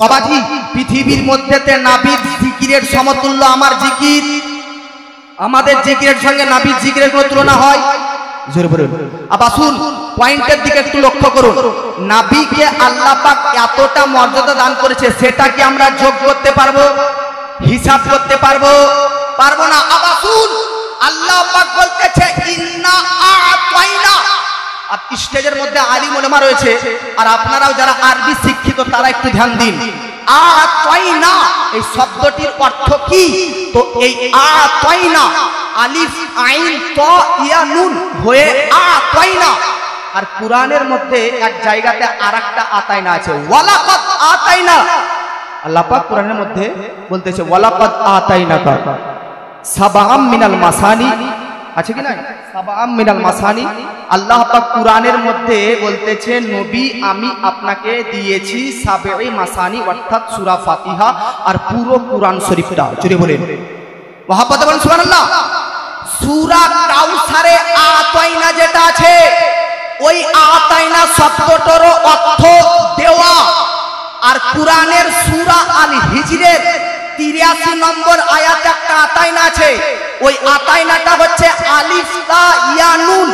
বাবাজি পৃথিবীর মধ্যেতে নাবির জিকিরের সমতুল্য আমার জিকির, আমাদের জিকিরের সঙ্গে নাবির জিকিরের কোনো তুলনা হয়? জোরে বলুন। আবার আসুন পয়েন্টের দিকে একটু লক্ষ্য করুন। নাবিকে আল্লাহ পাক এতটা মর্যাদা দান করেছে, সেটা কি আমরা যোগ করতে পারবো, হিসাব করতে পারবো? পারবো না। আবার আসুন আল্লাহ পাক বলতেছে ইন্না আ'তাইনা। আর স্টেজের মধ্যে আলিম উলামা রয়েছে, আর আপনারাও যারা আরবি শিক্ষিত তারা একটু ধ্যান দিন। আ'তাইনা এই শব্দটির অর্থ কি? তো এই আ'তাইনা আলিফ আইন ত ইয়া নুন হয়ে আ'তাইনা। আর কুরআনের মধ্যে এক জায়গাতে আরেকটা আতাইনা আছে, ওয়ালাকাদ আতাইনা। আল্লাহ পাক কুরআনের মধ্যে বলতেছে ওয়ালাকাদ আতাইনাকা সাবআম মিনাল মাসানি, আছে কি না? সাবআম মিনাল মাসানি। আল্লাহ পাক কুরআনের মধ্যে বলতেছে নবী আমি আপনাকে দিয়েছি সাবঈ মাসানি, অর্থাৎ সূরা ফাতিহা আর পুরো কুরআন শরীফটা। জোরে বলেন মুহাব্বতে বলেন সুবহানাল্লাহ। সূরা কাউসারে আতাইনা যেটা আছে, ওই আতাইনা শব্দটার অর্থ দেওয়া। আর কুরআনের সূরা আল হিজরের 83 নম্বর আয়াতে একটা আতাইনা আছে, ওই আতাইনাটা হচ্ছে আলিফ তা ইয়া নুন।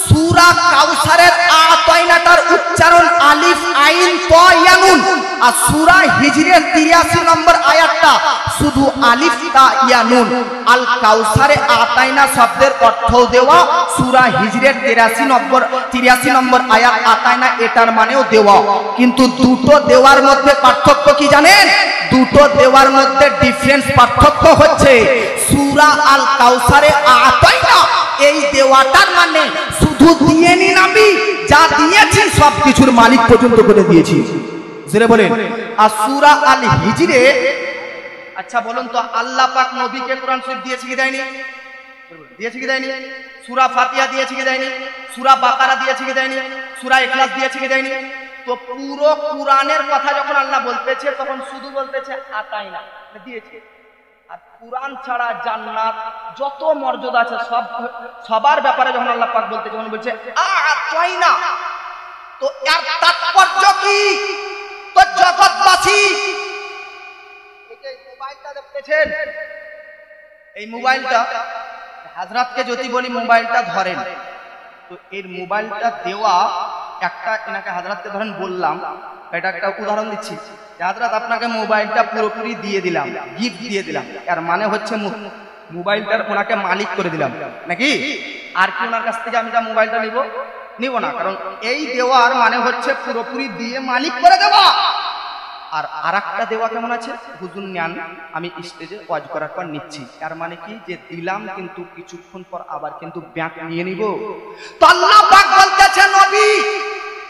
সূরা কাউসারের আতাইনাটার উচ্চারণ আলিফ আইন তা ইয়া নুন। আর সূরা হিজরের 83 নম্বর আয়াতটা শুধু আলিফ তা ইয়া নুন। আল কাউসারে আতাইনা শব্দের অর্থ দেওয়া, সূরা হিজরের 83 নম্বর আয়াত আতাইনা এটার মানেও দেওয়া। কিন্তু দুটো দেওয়ার মধ্যে পার্থক্য কি জানেন? দুটো দেওয়ার মধ্যে ডিফারেন্স, পার্থক্য হচ্ছে সূরা আল কাউসারে আতাইনা এই দেওয়াটার মানে শুধু দিয়ে নি নবী, যা দিয়েছি সবকিছুর মালিক পর্যন্ত করে দিয়েছি। জোরে বলেন। আর সূরা আল হিজরে, আচ্ছা বলুন তো আল্লাহ পাক নবীকে কোরআন শরীফ দিয়েছে কি দেয়নি? দিয়েছে কি দেয়নি? সূরা ফাতিহা দিয়েছে কি দেয়নি? সূরা বাকারা দিয়েছে কি দেয়নি? সূরা ইখলাস দিয়েছে কি দেয়নি? তো পুরো কুরআনের কথা যখন আল্লাহ বলতেছে তখন শুধু বলতেছে আতাইনা দিয়েছে। আর কুরআন ছাড়া জান্নাত যত মর্যাদা আছে সবার ব্যাপারে যখন আল্লাহ পাক বলতে যখন বলছে আতাইনা, তো এর তাৎপর্য কি? তো জগৎবাসী এই যে মোবাইলটা দেখতেছেন, এই মোবাইলটা হযরতকে যদি বলি মোবাইলটা ধরেন, তো এর মোবাইলটা দেওয়া একটা এনাকে হযরতকে ধরেন বললাম, এটা একটা উদাহরণ দিচ্ছি, হযরত আপনাকে মোবাইলটা পুরোপুরি দিয়ে দিলাম, গিফট দিয়ে দিলাম, এর মানে হচ্ছে মোবাইলটার ওনাকে মালিক করে দিলাম নাকি? আর কি ওনার কাছ থেকে আমি মোবাইলটা নিব না, কারণ এই দেওয়ার মানে হচ্ছে পুরোপুরি দিয়ে মালিক করে দেওয়া। আর আরেকটা দেওয়া কেমন আছে? হুজুর নেন, আমি স্টেজে ওয়াজ করার পর নিচ্ছি, এর মানে কি যে দিলাম কিন্তু কিছুক্ষণ পর আবার কিন্তু ব্যাক নিয়ে নিব। তো আল্লাহ পাক বলতেছে নবী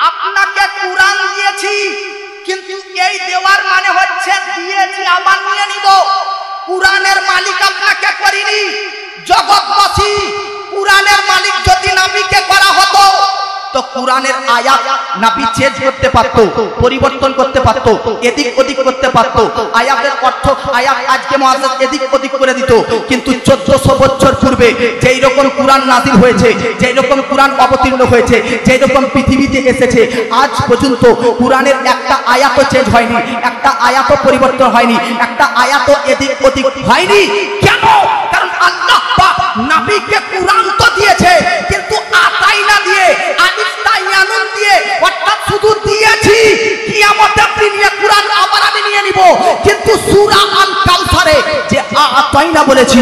আপনাকে কুরআন দিয়েছি, কিন্তু এই দেওয়ার মানে হচ্ছে দিয়েছি আবার নিয়ে নিব। কুরআনের মালিক আপনাকে করিনি। জগৎবাসী কুরআনের মালিক যদি নবীকে করা হতো তো কুরআনের আয়াত নবী চেঞ্জ করতে পারতো, পরিবর্তন করতে পারতো, এদিক ওদিক করতে পারতো। আয়াতের অর্থ আয়াত আজকে মুআজ্জাজ এদিক ওদিক করে দিত। কিন্তু 1400 বছর পূর্বে যেই রকম কুরআন নাযিল হয়েছে, যেই রকম কুরআন অবতীর্ণ হয়েছে, যেই রকম পৃথিবীতে এসেছে, আজ পর্যন্ত কুরআনের একটা আয়াতও চেঞ্জ হয়নি, একটা আয়াতও পরিবর্তন হয়নি, একটা আয়াতও এদিক ওদিক হয়নি। কেন? কারণ আল্লাহ পাক নবীকে কুরআন তো দিয়েছে, কিন্তু আতাইনা দিয়ে আলিফ তা ইয়া নুন দিয়ে, অর্থাৎ শুধু দিয়েছি, কিয়ামতের দিনে কুরআন আবার আমি নিয়ে নিব। কিন্তু সূরা আল কাউসারে যে আতাইনা বলেছি,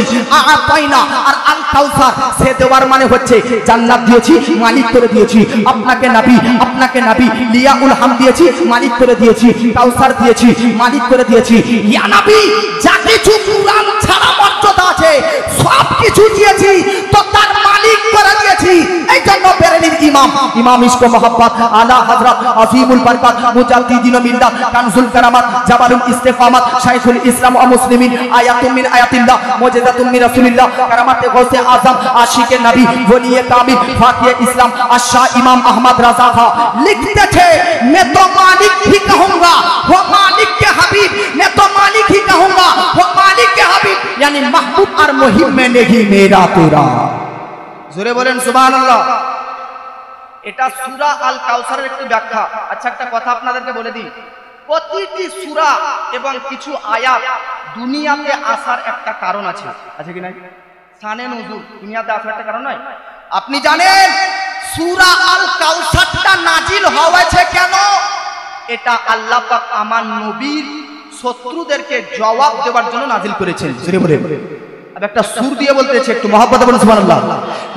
আতাইনা আর আল কাউসার, সে দেওয়ার মানে হচ্ছে জান্নাত দিয়েছি, মালিক করে দিয়েছি। আপনাকে নবী লিয়াউল হাম দিয়েছি, মালিক করে দিয়েছি। কাউসার দিয়েছি, মালিক করে দিয়েছি। ইয়া নবী যা কিছু কুরআন ছাড়া মর্যাদা আছে সব কিছু দিয়েছি, তো তার মালিক করে দিয়েছি। এই জন্য বেরেলির ইমাম ইশক মোহাব্বত আলা হযরত আযীমুল বরকত মুজাদ্দিদিন মিল্লাত কানজুল কারামাত জাবালুল ইস্তিকামাত শাইখুল ইসলাম ওয়া মুসলিমিন আয়াতুম মিন আয়াতিল্লাহ মুজিজাতুম মিন রাসূলিল্লাহ কারামাতে গৌসে আযম আশিকে নবী ওলিয়ে কামিল ফাতিহ ইসলাম আশা ইমাম আহমদ রাজা খান লিখতে थे मैं तो मालिक ही कहूंगा वो मालिक के हबीब, मैं तो मालिक ही कहूंगा वो मालिक के हबीब, यानी महबूब और मुहिब में नहीं मेरा तेरा। জোরে বলেন সুবহানাল্লাহ। এটা সূরা আল কাউসারের একটি ব্যাখ্যা। আচ্ছা একটা কথা আপনাদেরকে বলে দিই, প্রতিটি সূরা এবং কিছু আয়াত দুনিয়াতে আসার একটা কারণ আছে, আছে কি নাই? শানে নুজুল দুনিয়াতে আসার একটা কারণ নাই? আপনি জানেন সূরা আল কাউসারটা নাজিল হয়েছে কেন? এটা আল্লাহ পাক আমার নবীর শত্রুদেরকে জবাব দেওয়ার জন্য নাজিল করেছেন। अब एक सुर दिए बोलते একটু মহব্বতে বলুন সুবহানাল্লাহ।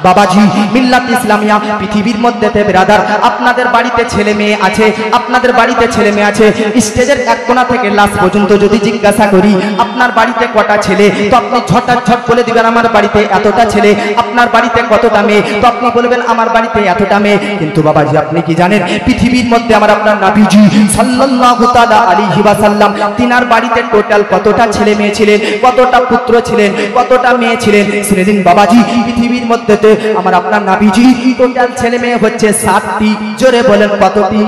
বাবাজি মিল্লাত ইসলামিয়া পৃথিবীর মধ্যেতে ব্রাদার আপনাদের বাড়িতে ছেলে মেয়ে আছে, আপনাদের বাড়িতে ছেলে মেয়ে আছে, স্টেজের এক কোণা থেকে লাস্ট পর্যন্ত যদি জিজ্ঞাসা করি আপনার বাড়িতে কটা ছেলে, তো আপনি ঝটাঝট বলে দিবেন আমার বাড়িতে এতটা ছেলে। আপনার বাড়িতে কতটা মেয়ে, তো আপনি বলবেন আমার বাড়িতে এতটা মেয়ে। কিন্তু বাবাজি আপনি কি জানেন পৃথিবীর মধ্যে আমার আপনার নবীজি সাল্লাল্লাহু তাআলা আলাইহি ওয়াসাল্লাম তিনার বাড়িতে টোটাল কতটা ছেলে মেয়ে ছিলেন, কতটা পুত্র ছিলেন, কতটা মেয়ে ছিলেন? শুনেন বাবাজি পৃথিবীর মধ্যে আমার আপনার নবীজি টোটাল ছেলে মেয়ে হচ্ছে 60টি। জোরে বলেন কতটি?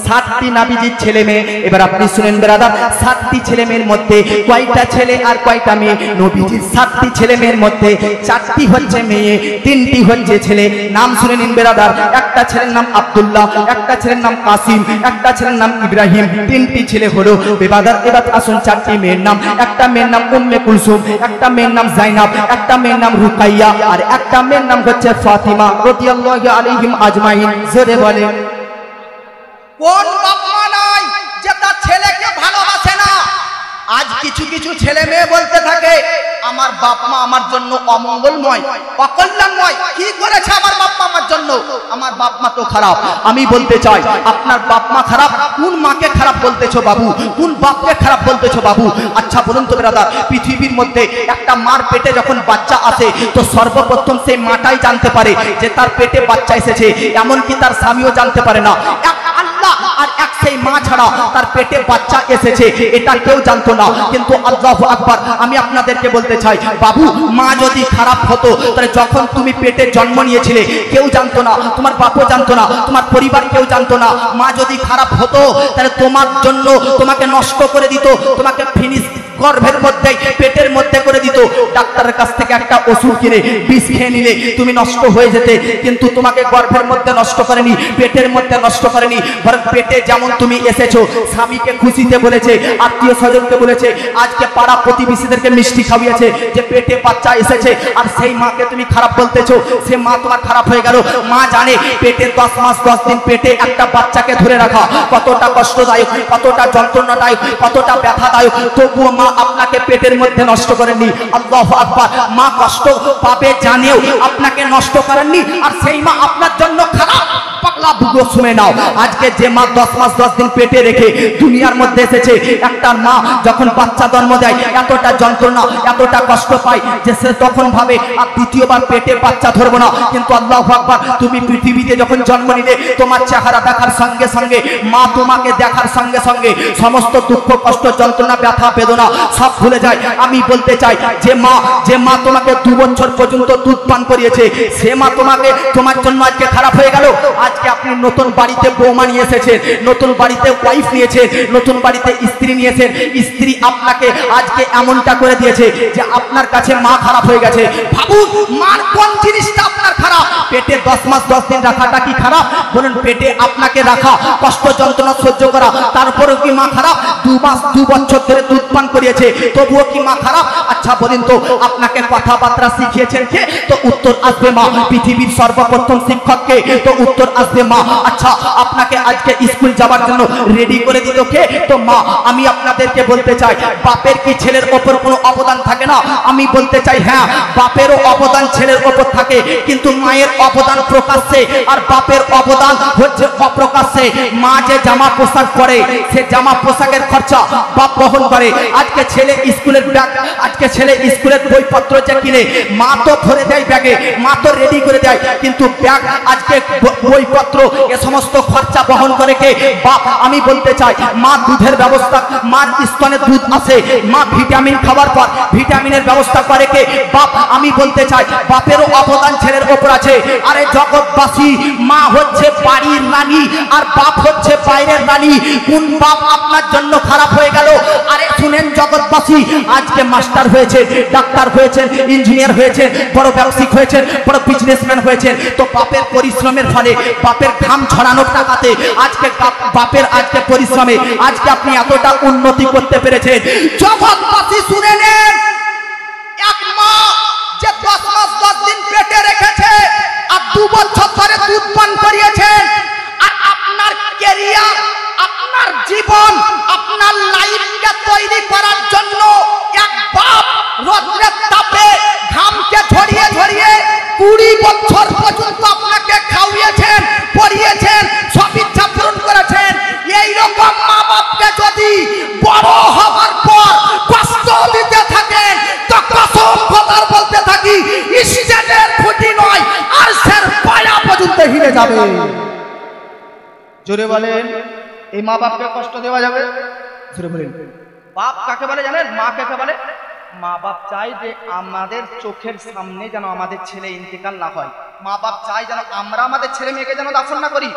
60টি নবীজির ছেলে মেয়ে। এবার আপনি শুনেন ব্রাদার 60টি ছেলে মেয়ের মধ্যে কয়টা ছেলে আর কয়টা মেয়ে? নবীজির 60টি ছেলে মেয়ের মধ্যে 4টি হচ্ছে মেয়ে, 3টি হচ্ছে ছেলে। নাম শুনে নিন ব্রাদার, একটা ছেলের নাম আব্দুল্লাহ, একটা ছেলের নাম কাসিম, একটা ছেলের নাম ইব্রাহিম, 3টি ছেলে হলো ব্রাদার। এবার আসুন 4টি মেয়ের নাম, একটা মেয়ের নাম উম্মে কুলসুম, একটা মেয়ের নাম জাইনাব, একটা মেয়ের নাম রুকাইয়া, আর একটা মেয়ের নাম হচ্ছে ফাতিমা রাদিয়াল্লাহু আলাইহিম আজমাইন। জোরে বলেন কোন বাপ মা নাই যে তার ছেলেকে ভালোবাসে না? আজ কিছু কিছু ছেলে মেয়ে বলতে থাকে আমার বাপ মা আমার জন্য অমঙ্গলময়, অকল্যাণময়। কি করেছে আমার বাপ মা আমার জন্য? আমার বাপ মা তো খারাপ। আমি বলতে চাই আপনার বাপ মা খারাপ, কোন মাকে খারাপ বলতেছো বাবু? কোন বাপকে খারাপ বলতেছো বাবু? আচ্ছা বলুন তো ব্রাদার, পৃথিবীর মধ্যে একটা মার পেটে যখন বাচ্চা আসে তো সর্বপ্রথম সেই মাটাই জানতে পারে যে তার পেটে বাচ্চা এসেছে, এমনকি তার স্বামীও জানতে পারে না। আল্লাহ আর এক সেই মা ছাড়া তার পেটে বাচ্চা এসেছে এটা কেউ জানতো না। কিন্তু আল্লাহু আকবার, আমি আপনাদেরকে বলতে চাই বাবু মা যদি খারাপ হতো তাহলে যখন তুমি পেটে জন্ম নিয়েছিলে কেউ জানতো না, তোমার বাপও জানতো না, তোমার পরিবার কেউ জানতো না। মা যদি খারাপ হতো তাহলে তোমার জন্য তোমাকে নষ্ট করে দিত, তোমাকে ফিনিশ গর্ভের মধ্যে পেটের মধ্যে করে দিত। ডাক্তারের কাছ থেকে একটা ওষুধ কিনে বিষ খেয়ে নিলে তুমি নষ্ট হয়ে যেতে, কিন্তু তোমাকে গর্ভের মধ্যে নষ্ট করেনি, পেটের মধ্যে নষ্ট করেনি। বরং পেটে যেমন তুমি এসেছো স্বামীকে খুশিতে বলেছে, আত্মীয় স্বজনকে বলেছে, আজকে পাড়া প্রতিবেশীদেরকে মিষ্টি খাওয়িয়েছে যে পেটে বাচ্চা এসেছে, আর সেই মাকে তুমি খারাপ বলতেছো, সে মা তোমার খারাপ হয়ে গেল। মা জানে পেটে 10 মাস 10 দিন পেটে একটা বাচ্চাকে ধরে রাখা কতটা কষ্টদায়ক, কতটা যন্ত্রণাদায়ক, কতটা ব্যথাদায়ক। তবুও মা আপনাকে পেটের মধ্যে নষ্ট করেননি। আল্লাহু আকবার, মা কষ্ট পাবে জানেও আপনাকে নষ্ট করেননি, আর সেই মা আপনার জন্য খারাপ। পাগলা বুঝো শুনে নাও, আজকে যে মা 10 মাস 10 দিন পেটে রেখে দুনিয়ার মধ্যে এসেছে, একটা মা যখন বাচ্চা জন্ম দেয় এতটা যন্ত্রণা এতটা কষ্ট পায় যে সে তখন ভাবে আর দ্বিতীয়বার পেটে বাচ্চা ধরবো না। কিন্তু আল্লাহু আকবার, তুমি পৃথিবীতে যখন জন্ম নিলে তোমার চেহারা দেখার সঙ্গে সঙ্গে মা তোমাকে দেখার সঙ্গে সঙ্গে সমস্ত দুঃখ কষ্ট যন্ত্রণা ব্যথা বেদনা সব ভুলে যায়। আমি বলতে চাই যে মা তোমাকে 2 বছর পর্যন্ত দুধ পান করিয়েছে সে মা তোমার জন্য আজকে খারাপ হয়ে গেল। আজকে আপনি নতুন বাড়িতে বৌমা নিয়ে এসেছেন, নতুন বাড়িতে ওয়াইফ নিয়েছেন, নতুন বাড়িতে স্ত্রী নিয়েছেন, স্ত্রী আপনাকে আজকে এমনটা করে দিয়েছে যে আপনার কাছে মা খারাপ হয়ে গেছে। ভাবুন মার কোন জিনিসটা আপনার খারাপ? পেটে 10 মাস 10 দিন রাখাটা কি খারাপ? বলুন পেটে আপনাকে রাখা, কষ্ট যন্ত্রণা সহ্য করা, তারপরেও কি মা খারাপ? 2 মাস 2 বছর ধরে দুধ পান করিয়েছে তবুও কি মা খারাপ? আচ্ছা বলেন তো আপনাকে কথাবার্তা শিখিয়েছেন কে? তো উত্তর আসবে মা। পৃথিবীর সর্বপ্রথম শিক্ষককে? তো উত্তর আসবে মা। আচ্ছা আপনাকে আজকে স্কুল যাওয়ার জন্য রেডি করে দিল কে? তো মা। আমি আপনাদেরকে বলতে চাই বাপের কি ছেলের ওপর কোনো অবদান থাকে না? আমি বলতে চাই হ্যাঁ, বাপেরও অবদান ছেলের ওপর থাকে, কিন্তু মায়ের অবদান প্রকাশ্যে আর বাপের অবদান হচ্ছে অপ্রকাশ্যে। মা যে জামা পোশাক পরে সে জামা পোশাকের খরচা বাপ বহন করে। আজকে ছেলে স্কুলের ব্যাগ, আজকে ছেলে স্কুলের বইপত্র যে কিনে মা তো ভরে দেয় ব্যাগে, মা তো রেডি করে দেয়, কিন্তু ব্যাগ আজকে বইপত্র এ সমস্ত খরচা বহন করে কে? বাপ। আমি বলতে চাই মা দুধের ব্যবস্থা, মার স্তনে দুধ আসে, মা ভিটামিন খাওয়ার পর ভিটামিনের ব্যবস্থা করে কে? বাপ। আমি বলতে চাই বাপেরও অবদান ছেলের ওপর আছে। আরে জগৎবাসী, মা হচ্ছে বাড়ির রানী আর বাপ হচ্ছে বাইরের রানী। কোন বাপ আপনার জন্য খারাপ হয়ে গেল? আরে শুনে শুনেন জগৎবাসী, আজকে মাস্টার হয়েছে, ডাক্তার হয়েছেন, ইঞ্জিনিয়ার হয়েছে, বড় ব্যবসায়িক হয়েছে, বড় বিজনেসম্যান হয়েছে, তো বাপের পরিশ্রমের ফলে, বাপের ঘাম ঝরানোর টাকাতে, আজকে বাপের আজকে পরিশ্রমে আজকে আপনি এতটা উন্নতি করতে পেরেছেন। জগৎবাসী শুনে নেন, এক মা যে 10 মাস 10 দিন পেটে রেখেছে আর 2 বছর ধরে দুধ পান করিয়েছেন, আর আপনার ক্যারিয়ার, আপনার জীবন, আপনার লাইফকে তৈরি করার জন্য এক বাপ রোদের তাপে ঘামকে ঝরিয়ে ঝরিয়ে 20 বছর পর্যন্ত আপনাকে খাওয়িয়েছেন, পড়িয়েছেন, সব ইচ্ছা পূরণ করেছেন। এইরকম মা বাপকে যদি বড় হওয়ার পর কষ্ট দিতে থাকেন, তো কসম খোদার বলতে থাকি, স্টেজের খুঁটি নয় আর সের পায়া পর্যন্ত হিলে যাবে। জোরে বলেন, এই মা বাপকে কষ্ট দেওয়া যাবে? জোরে বলেন। বাপ কাকে বলে জানেন? মা কাকে বলে? মা বাপ চাই যে আমাদের চোখের সামনে যেন আমাদের ছেলে ইন্তেকাল না হয়। মা বাপ চাই যেন আমরা আমাদের ছেলে মেয়েকে যেন দাফন না করি,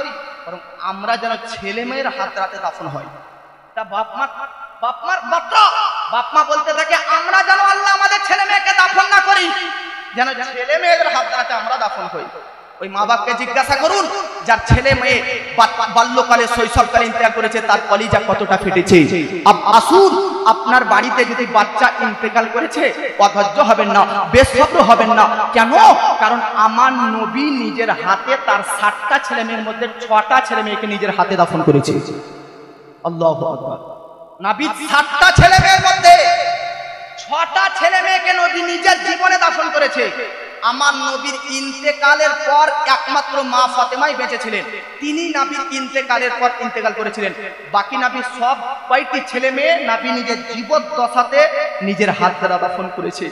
বরং আমরা যেন ছেলে মেয়ের হাত রাতে দাফন হয়। তা বাপ মা বলতে থাকে আমরা যেন আল্লাহ আমাদের ছেলে মেয়েকে দাফন না করি, যেন ছেলে মেয়েদের হাত রাতে আমরা দাফন হই। ওই মা বাপকে জিজ্ঞাসা করুন, যার ছেলে মেয়ে বাল্যকালে শৈশবকালে ইন্তেকাল করেছে, তার কলিজা কতটা ফেটেছে। আসুন, আপনার বাড়িতে যদি বাচ্চা ইন্তেকাল করেছে, অধৈর্য হবেন না, বেসব্র হবেন না। কেন? কারণ আমার নবী নিজের হাতে তার 60টা ছেলে মেয়ের মধ্যে 6টা ছেলে মেয়েকে নিজের হাতে দাফন করেছে। আল্লাহু আকবার। নবী 60টা ছেলে মেয়ের মধ্যে 6টা ছেলে মেয়েকে নবী নিজের জীবনে দাফন করেছে। আমার নবীর ইন্তেকালের পর একমাত্র মা ফাতেমাই বেঁচে ছিলেন, তিনি নবীর ইন্তেকালের পর ইন্তেকাল করেছিলেন। বাকি নবীর সব কয়টি ছেলে মেয়ে নবী নিজের জীবদ্দশাতে নিজের হাত দ্বারা দাফন করেছে।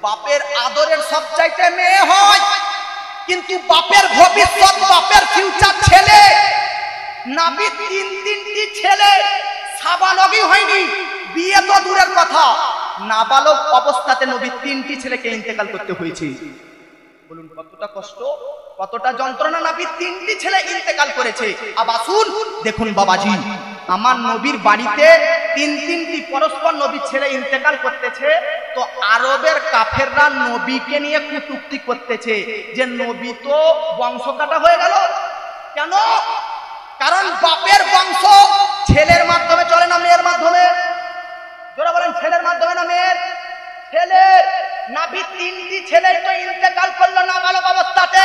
বাপের আদরের সবচাইতে মেয়ে হয়, কিন্তু বাপের ভবিষ্যৎ, বাপের ফিউচার ছেলে। নবীর 3টি ছেলে সাবালগই হয়নি, বিয়ে তো দূরের কথা, নাবালক অবস্থাতে নবীর 3টি ছেলেকে ইন্তেকাল করতে হয়েছে। বলুন কতটা কষ্ট, কতটা যন্ত্রণা। নবীর 3টি ছেলে ইন্তেকাল করেছে। আবার আসুন দেখুন বাবাজি, আমার নবীর বাড়িতে 3টি পরস্পর নবীর ছেলে ইন্তেকাল করতেছে, তো আরবের কাফেররা নবীকে নিয়ে কটূক্তি করতেছে যে নবী তো বংশ কাটা হয়ে গেল। কেন? কারণ বাপের বংশ ছেলের মাধ্যমে চলে না মেয়ের মাধ্যমে? যারা বলেন ছেলের মাধ্যমে না মেয়ের? ছেলের। নবী 3টি ছেলে তো ইন্তেকাল করলো নাবালক অবস্থাতে,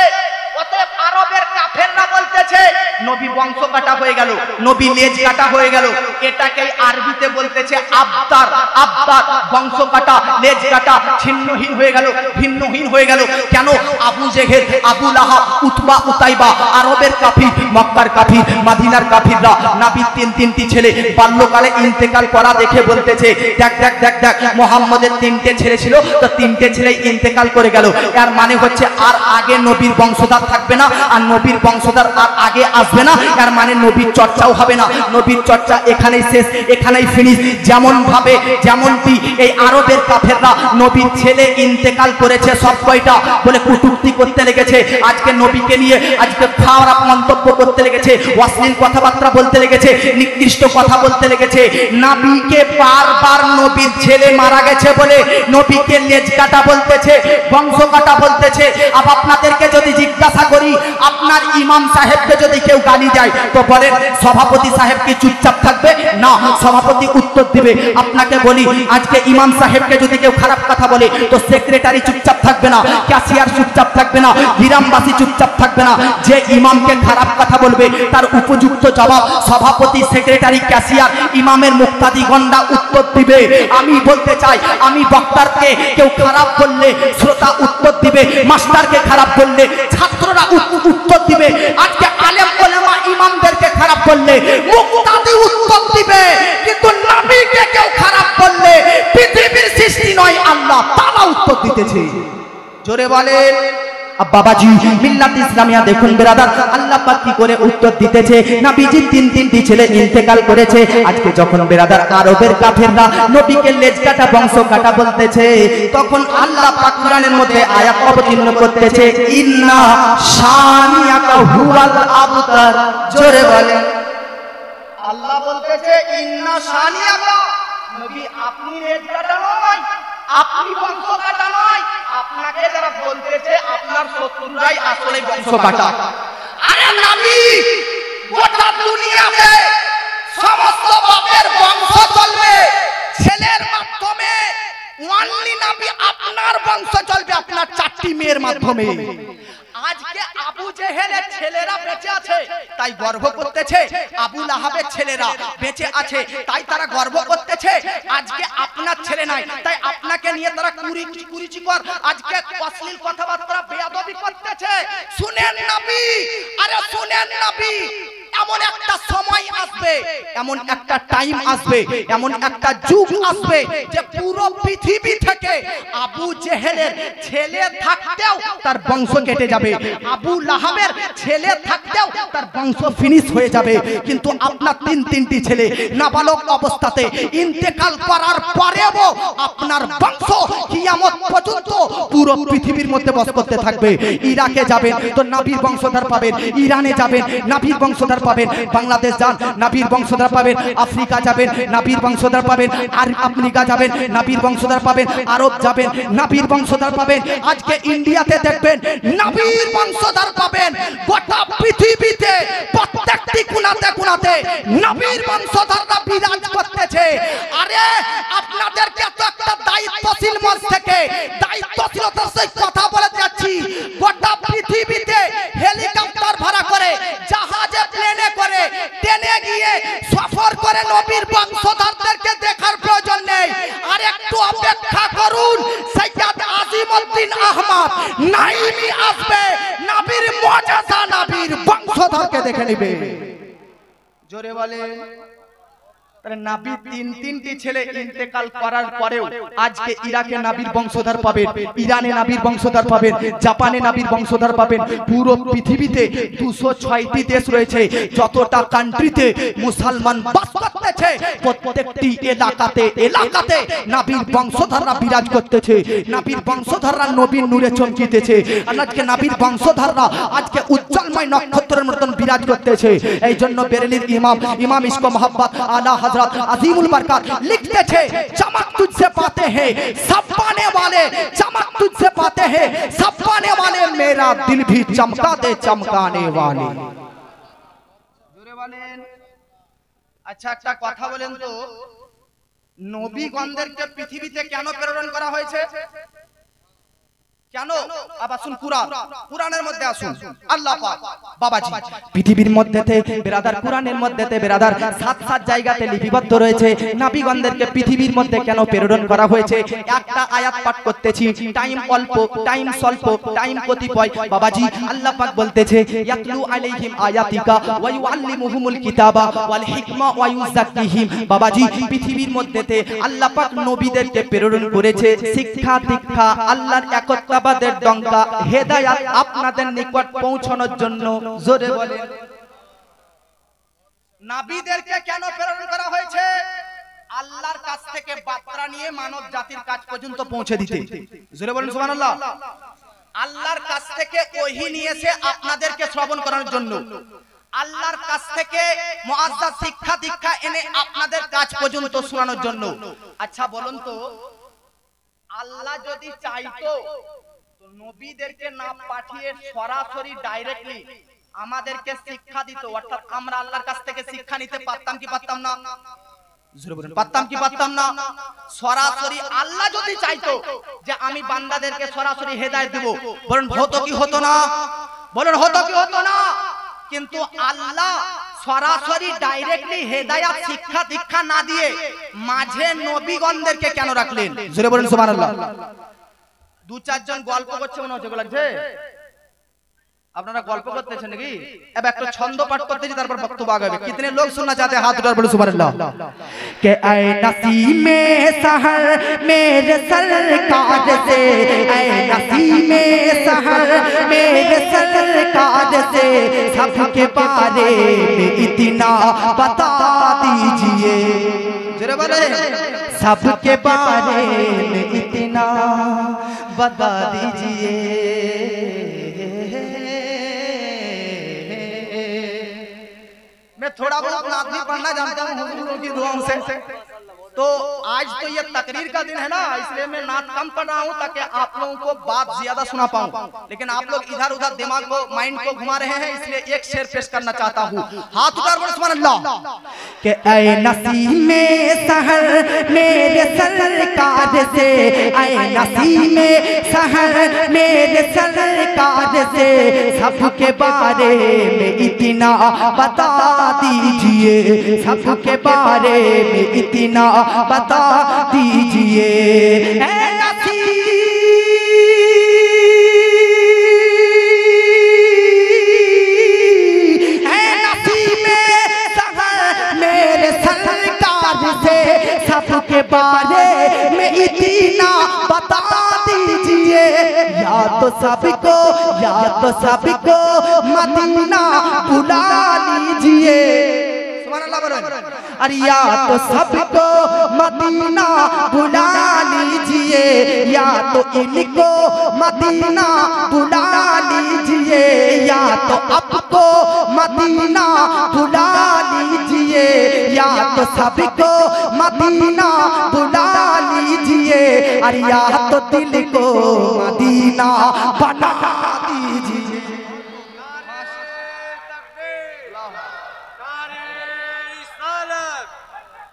অতএব আরবের কাফেররা বলতেছে নবী বংশ কাটা হয়ে গেল, নবী লেজ কাটা হয়ে গেল। এটাকে আরবিতে বলতেছে আবতার। আবতার বংশ কাটা, লেজ কাটা, ছিন্নহীন হয়ে গেল, ভিন্নহীন হয়ে গেল। কেন? আবু জেহেল, আবু লাহাব, উতবা, উতাইবা, আরবের কাফির, মক্কার কাফির, মদিনার কাফিররা নবীর 3টি ছেলে বাল্যকালে ইন্তেকাল করা দেখে বলতেছে দেখ দেখ দেখ দেখ, মুহাম্মদের 3টে ছেলে ছিল, তো 3টে ছেলে ইন্তেকাল করে গেল। এর মানে হচ্ছে আর আগে নবীর বংশধর থাকবে না, আর নবীর বংশধর আর আগে আসবে না। এর মানে নবীর চর্চাও হবে না, নবীর চর্চা এখানেই শেষ, এখানেই ফিনিশ। যেমন ভাবে যেমনটি এই আরবের কাফেররা নবীর ছেলে ইন্তেকাল করেছে সব কয়টা বলে কটূক্তি করতে লেগেছে, আজকে নবীকে নিয়ে আজকে খারাপ মন্তব্য করতে লেগেছে, অশ্লীল কথাবার্তা বলতে লেগেছে, নিকৃষ্ট কথা বলতে লেগেছে। নবীকে বারবার নবীর ছেলে মারা গেছে বলে নবীকে লেজ কাটা বলতেছে, বংশ কাটা বলতেছে। আব আপনাদেরকে যদি জিজ্ঞাসা করি, আপনার ইমাম সাহেবকে যদি কেউ গালি দেয়, তো বলেন সভাপতি সাহেব কি চুপচাপ থাকবে? না, সভাপতি উত্তর দিবে। আপনাকে বলি, আজকে ইমাম সাহেবকে যদি কেউ খারাপ কথা বলে, তো সেক্রেটারি চুপচাপ থাকবে না, ক্যাশিয়ার চুপচাপ থাকবে না, গ্রামবাসী চুপচাপ থাকবে না। যে ইমামকে খারাপ কথা বলবে তার উপযুক্ত জবাব সভাপতি, সেক্রেটারি, ক্যাশিয়ার, ইমামের মুক্তাদি গন্ডা উত্তর দিবে। আমি বলতে চাই, আমি বক্তারকে কেউ খারাপ বললে শ্রোতা উত্তর দিবে, মাস্টারকে খারাপ বললে ছাত্ররা উত্তর দিবে। আজকে আলেম ওলামা ইমামদেরকে খারাপ বললে মুক্তাদি উত্তর দিবে, কিন্তু নবীকে কেউ খারাপ বললে পৃথিবীর সৃষ্টি নয় আল্লাহ তাআলা উত্তর দিতেছে। জোরে বলেন বাবাজি। মিল্লাত ইসলামিয়া দেখুন বেরাদার, আল্লাহ পাক কি করে উত্তর দিতেছে। নবীজি 3টি ছেলে ইন্তেকাল করেছে। আজকে যখন বেরাদার আরবের কাফেররা নবীকে লেজ কাটা, বংশ কাটা বলতেছে, তখন আল্লাহ পাক কোরআনের মধ্যে আয়াত অবতীর্ণ করতেছে, ইন্না শানিয়াকা হুয়াল আবতার। জোরে বলেন। আল্লাহ বলতেছে ইন্না শানিয়াকা, নবী আপনি রেট কাটা নয়, আপনি বংশ কাটা নয়, আপনাকে যারা বলতেছে আপনার শত্রুরাই আসলে বংশ কাটা। আরে নবী গোটা দুনিয়াতে সমস্ত বাপের বংশ চলবে ছেলের মাধ্যমে, ওয়ানলি নবী আপনার বংশ চলবে আপনার 4টি মেয়ের মাধ্যমে। আজকে আবু জেহেলের ছেলেরা বেঁচে আছে তাই গর্ব করতেছে, আবু লাহাবের ছেলেরা বেঁচে আছে তাই তারা গর্ব করতেছে। আজকে আপনার ছেলে নাই তাই আপনাকে নিয়ে তারা কুরুচিকর আজকে অশ্লীল কথাবার্তা বেয়াদবি করতেছে। শুনেন নবী, আরে শুনেন নবী, এমন একটা সময় আসবে, এমন একটা টাইম আসবে, এমন একটা যুগ আসবে যে পুরো পৃথিবী থেকে আবু জেহেলের ছেলে থাকতেও তার বংশ কেটে যাবে, আবু লাহাবের ছেলে থাকতেও তার বংশ ফিনিশ হয়ে যাবে। কিন্তু আপনার তিনটি ছেলে নাবালক অবস্থাতে ইন্তেকাল করার পরেও আপনার বংশ কিয়ামত পর্যন্ত পুরো পৃথিবীর মধ্যে বসবাস করতে থাকবে। ইরাকে যাবেন তো নবীর বংশধর পাবেন, ইরানে যাবেন নবীর বংশধর পাবেন, বাংলাদেশ যান নবীর বংশধর পাবেন, আফ্রিকা যাবেন নবীর বংশধর পাবেন, আর আমেরিকা যাবেন নবীর বংশধর পাবেন, আরব যাবেন নবীর বংশধর পাবেন, আজকে ইন্ডিয়াতে দেখবেন নবীর বংশধর পাবেন। গোটা পৃথিবীতে প্রত্যেকটি কোণাতে কোণাতে নবীর বংশধররা বিরাজ করতেছে। আরে আপনাদেরকে তো একটা দায়িত্বশীল মঞ্চ থেকে দায়িত্বশীলতার সাথে কথা বলে যাচ্ছি, গোটা পৃথিবীতে হেলিকপ্টার ভাড়া করে, জাহাজে প্লেনে করে, ট্রেনে গিয়ে সফর করে নবীর বংশধরদেরকে দেখার প্রয়োজন নেই। আর একটু অপেক্ষা করুন, সৈয়দ আজিমউদ্দিন আহমদ নাইমি আসবে, নবীর মুজিজা নবীর বংশধরকে দেখে নেবে। জোরে বলে নবী তিনটি ছেলে ইন্তেকাল করার পরেও আজকে ইরাকে নবীর বংশধর পাবেন, ইরানে নবীর বংশধর পাবেন, জাপানে নবীর বংশধর পাবেন। পুরো পৃথিবীতে 206টি দেশ রয়েছে, যতটা কান্ট্রিতে মুসলমান বাস করতেছে প্রত্যেকটি এলাকাতে নবীর বংশধররা বিরাজ করতেছে, নবীর বংশধররা নবীর নূরে চমকিতেছে। আর আজকে নবীর বংশধররা আজকে উজ্জ্বলময় নক্ষত্রের মতন বিরাজ করতেছে। এই জন্য বেরেলির ইমাম ইশক মোহাব্বত আলা हजरत अजीमुल बरकत लिखते थे, चमक तुझसे पाते हैं सब पाने वाले, चमक तुझसे पाते हैं सब पाने वाले, मेरा दिल भी चमका दे चमकाने वाले। জোরে বলেন। আচ্ছা একটা কথা বলেন তো, নবীগণদেরকে পৃথিবীতে কেন প্রেরণ করা হয়েছে? কেন? আসুন কুরআনের মধ্যে আসুন। আল্লাহ পাক বাবাজি পৃথিবীর মধ্যেতে বেরাদার, কুরআনের মধ্যেতে বেরাদার 7 জায়গাতে লিপিবদ্ধ রয়েছে নবীগণদেরকে পৃথিবীর মধ্যে কেন প্রেরণ করা হয়েছে। একটা আয়াত পাঠ করতেছি, টাইম অল্প, টাইম স্বল্প, টাইম কতিপয়। বাবাজি আল্লাহ পাক বলতেছে, ইয়াতলু আলাইহিম আয়াতিকা ওয়া ইউআল্লিমুহুমুল কিতাবা ওয়াল হিকমা ওয়া ইউযাক্কিহিম। বাবাজি পৃথিবীর মধ্যেতে আল্লাহ পাক নবীদেরকে প্রেরণ করেছে শিক্ষা দীক্ষা, আল্লাহর একত্ব বাদের ডঙ্কা, হেদায়াত আপনাদের নিকট পৌঁছানোর জন্য। জোরে বলেন। নবীদেরকে কেন প্রেরণ করা হয়েছে? আল্লাহর কাছ থেকে বার্তা নিয়ে মানব জাতির কাছ পর্যন্ত পৌঁছে দিতে। জোরে বলেন সুবহানাল্লাহ। আল্লাহর কাছ থেকে ওহী নিয়েছে আপনাদেরকে শ্রবণ করানোর জন্য, আল্লাহর কাছ থেকে মুআজ্জাজ শিক্ষা দীক্ষা এনে আপনাদের কাছ পর্যন্ত শোনানোর জন্য। আচ্ছা বলুন তো, আল্লাহ যদি চাইতো নবীদেরকে না পাঠিয়ে সরাসরি ডাইরেক্টলি আমাদেরকে শিক্ষা দিত, অর্থাৎ আমরা আল্লাহর কাছ থেকে শিক্ষা নিতে পারতাম কি পারতাম না? পারতাম কি পারতাম না? সরাসরি আল্লাহ যদি চাইতো যে আমি বান্দাদেরকে সরাসরি হেদায়েত দেব, বলেন হতো কি হতো না? বলেন হতো কি হতো না? কিন্তু আল্লাহ সরাসরি ডাইরেক্টলি হেদায়েত শিক্ষা দীক্ষা না দিয়ে মাঝে নবীগণদেরকে কেন রাখলেন? জোরে বলেন সুবহানাল্লাহ। 2-4 জন গল্প করছে মনে হচ্ছে, লাগছে আপনারা গল্প করতেছেন নাকি? এবার একটা ছন্দ পাঠ করতেছি, তারপর বক্তব্য আগাবে। কিতনে লোক শুননা চাহতে হাত উঠার বলে সুবহানাল্লাহ। কে আয় নসীমে সাহর মেরে সরকার से, ऐ नसीमे सहर मेरे सरकार से, सबके बारे में इतना बता दीजिए। जरा बोले, सबके बारे में इतना बता दीजिए। मैं थोड़ा बहुत नात भी पढ़ना जानता हूँ हुजूरों की दुआओं से, तो आज तो ये तकरीर का दिन है ना, इसलिए मैं नात कम पढ़ रहा हूँ ताकि आप लोगों को बात ज्यादा सुना पाऊँ। लेकिन आप लोग इधर उधर दिमाग को माइंड को घुमा रहे हैं, इसलिए एक शेर पेश करना चाहता हूँ। हाथ उतार बोलो सुभान अल्लाह। के ऐ नसीमे सहर मेरे सरकार से, ऐ नसीमे सहर मेरे सरकार से, सबके बारे में इतना बता दीजिए, सबके बारे में इतना बता दीजिए। ऐ सबके बारे में इतना बता दीजिए, या तो सबको मदीना बुला लीजिए। अरे या तो सबको मदीना बुला लीजिए, या तो इनको मदीना बुला लीजिए, या तो आपको मदीना बुला लीजिए, या तो सबको मदीना बुला लीजिए, अरे या तो दिल को मदीना बना दीजिए।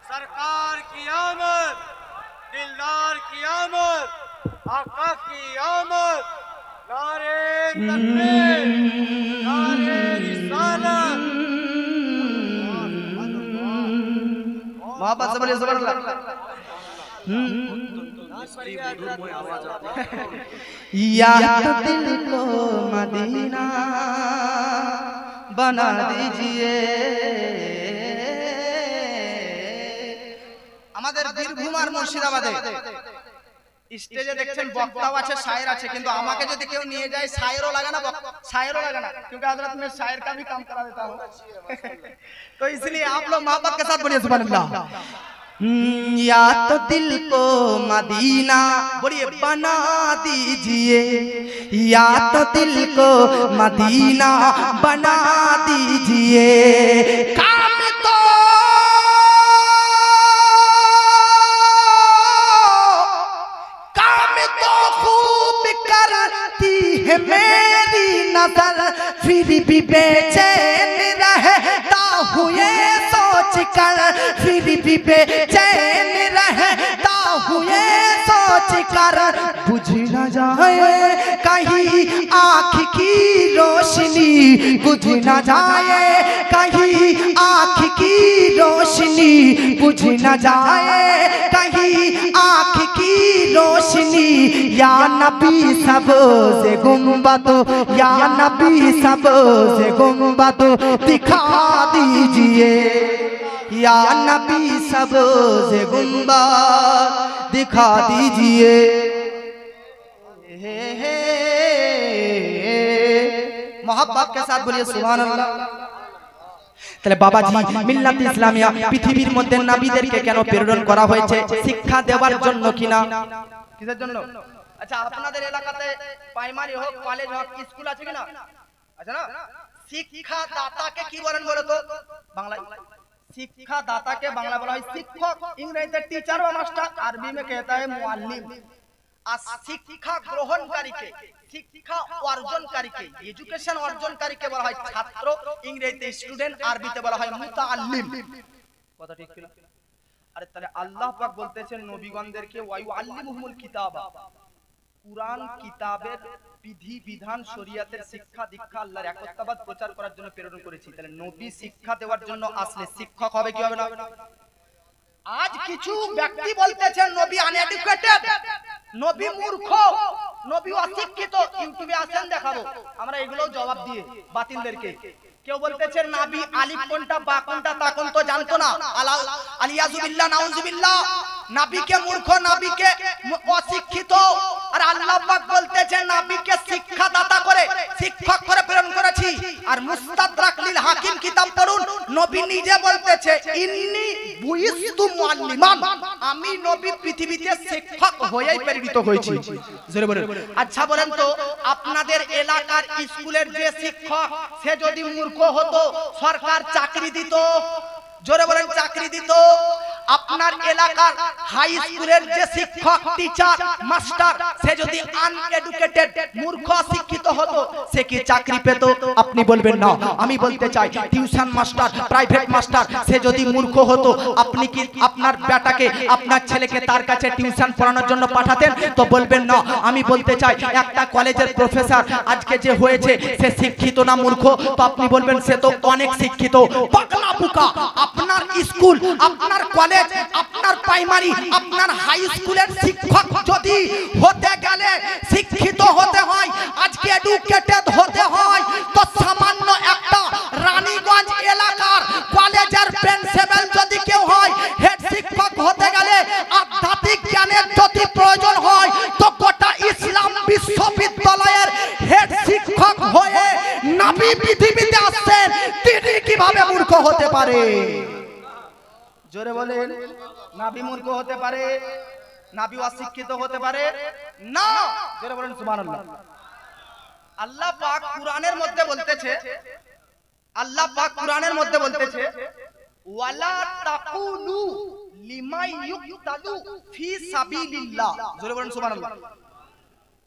सरकार की आमद, दिलदार की आमद, आका की आमद, नारे तकबीर, नारे रिसालत। मोहब्बत से बोलिए सुभान अल्लाह। या तो दिल को मदीना बना दीजिए। আমাদের বীরভূম আর মুর্শিদাবাদে স্টেজে দেখছেন বক্তাও আছে, শায়ের আছে, কিন্তু আমাকে যদি কেউ নিয়ে যায় শায়েরও লাগে না, शायरों लगा ना, क्योंकि हजरत में शायर का भी काम करा देता हूँ। तो इसलिए आप लोग मोहब्बत के साथ बोलिए सुभान अल्लाह। या तो दिल को मदीना बोलिए बना दीजिए, या तो दिल को मदीना बना दीजिए। काम तो खूब करती है मेरी नजर, फिर भी बेचैन रहता हूँ ये सोच कर, फिर भी बेचैन रहता हूँ ये सोच कर, बुझ न जाए कहीं आँख की रोशनी, बुझ न जाए कहीं आँख की रोशनी, बुझ न जाए कहीं आँख की रोशनी। या नबी सबसे गुंबद, या नबी सबसे गुंबद दिखा दीजिए, या नबी सबसे गुंबद दिखा दीजिए। मोहब्बत के साथ बोलिए सुभान अल्लाह। তাহলে বাবাজি মিল্লাত ইসলামিয়া পৃথিবীর মধ্যে নবীদেরকে কেন প্রেরণ করা হয়েছে? শিক্ষা দেওয়ার জন্য কিনা? কিসের জন্য? আচ্ছা, আপনাদের এলাকাতে প্রাইমারি হোক, কলেজ হোক, স্কুল আছে কিনা? আচ্ছা না, শিক্ষা দাতাকে কি বলেন বলো তো বাংলায়? শিক্ষা দাতাকে বাংলা বলা হয় শিক্ষক, ইংরেজিতে টিচার বা মাস্টার, আরবি में कहता है मुअल्लिम। আর শিক্ষা গ্রহণকারীকে, শিক্ষা অর্জনকারীকে, এডুকেশন অর্জনকারীকে বলা হয় ছাত্র, ইংরেজিতে স্টুডেন্ট, আরবিতে বলা হয় মুতাআল্লিম। কথা ঠিক কি না? আরে তাহলে আল্লাহ পাক বলতেছেন নবীগণদেরকে ওয়ায়ুআল্লিমুহুমুল কিতাবা, কুরআন কিতাবের বিধি বিধান শরীয়তের শিক্ষা দীক্ষা আল্লাহর একত্ববাদ প্রচার করার জন্য প্রেরণ করেছি। তাহলে নবী শিক্ষা দেওয়ার জন্য আসলে শিক্ষক হবে কি হবে না? আজ কিছু ব্যক্তি বলতেছেন নবী আনএডুকেটেড, নবী মূর্খ, নবী অশিক্ষিত। ইউটিউবে আসেন দেখাবো আমরা এগুলো জবাব দিয়ে বাতিলদেরকে। কেউ বলতেছে নবী আলিফ কোনটা বা কোনটা তা কোন তো জানতো না, আলিয়াযু বিল্লাহ নাউযু বিল্লাহ। নবীকে মূর্খ, নবীকে অশিক্ষিত। আর আল্লাহ পাক বলতেছে নবীকে শিক্ষাদাতা করে, শিক্ষক করে প্রেরণ করেছি। আর মুস্তাদরাক লিল হাকিম কিতাব পড়ুন, নবী নিজে বলতেছে ইন্নী বুইস্তু মুআল্লিমান, আমি নবী পৃথিবীতে শিক্ষক হয়েই প্রেরিত হয়েছি। জোরে বলেন। আচ্ছা বলেন তো, আপনাদের এলাকার স্কুলের যে শিক্ষক সে যদি মূর্খ হতো, সরকার চাকরি দিত, জোরে বলেন চাকরি দিত। আপনার এলাকার হাই স্কুলের যে শিক্ষক, টিচার, মাস্টার, সে যদি আনএডুকেটেড, মূর্খ, শিক্ষিত হতো, সে কি চাকরি পেত? আপনি বলবেন না। আমি বলতে চাই টিউশন মাস্টার, প্রাইভেট মাস্টার, সে যদি মূর্খ হতো, আপনি কি আপনার বেটাকে, আপনার ছেলেকে তার কাছে টিউশন পড়ানোর জন্য পাঠাতেন? তো বলবেন না। আমি বলতে চাই একটা কলেজের প্রফেসর আজকে যে হয়েছে, সে শিক্ষিত না মূর্খ? তো আপনি বলবেন সে তো অনেক শিক্ষিত। পাগলা বুকা, আপনার স্কুল, আপনার কলেজ, আপনার প্রাইমারি, আপনার হাই স্কুলের শিক্ষক যদি হতে গেলে শিক্ষিত হতে হয়, আজকে এডুকেটেড হতে হয়, তো সামান্য একটা রানীগঞ্জ এলাকার কলেজের প্রিন্সিপাল যদি কেউ হয়, হেড শিক্ষক হতে গেলে আধ্যাত্মিক জ্ঞানের যদি প্রয়োজন হয়, তো গোটা ইসলাম বিশ্ববিদ্যালয়ের হেড শিক্ষক হয়ে নবী পৃথিবীতে আসছেন, তিনি কিভাবে মূর্খ হতে পারে? জোরে বলেন। নবী মূর্খ হতে পারে? নবী অশিক্ষিত হতে পারে না? জোরে বলেন সুবহানাল্লাহ। আল্লাহ পাক কুরআনের মধ্যে বলতেছে, আল্লাহ পাক কুরআনের মধ্যে বলতেছে, ওয়ালা তাকুলু লিমাই ইউকতালু ফি সাবিলিল্লাহ। জোরে বলেন সুবহানাল্লাহ।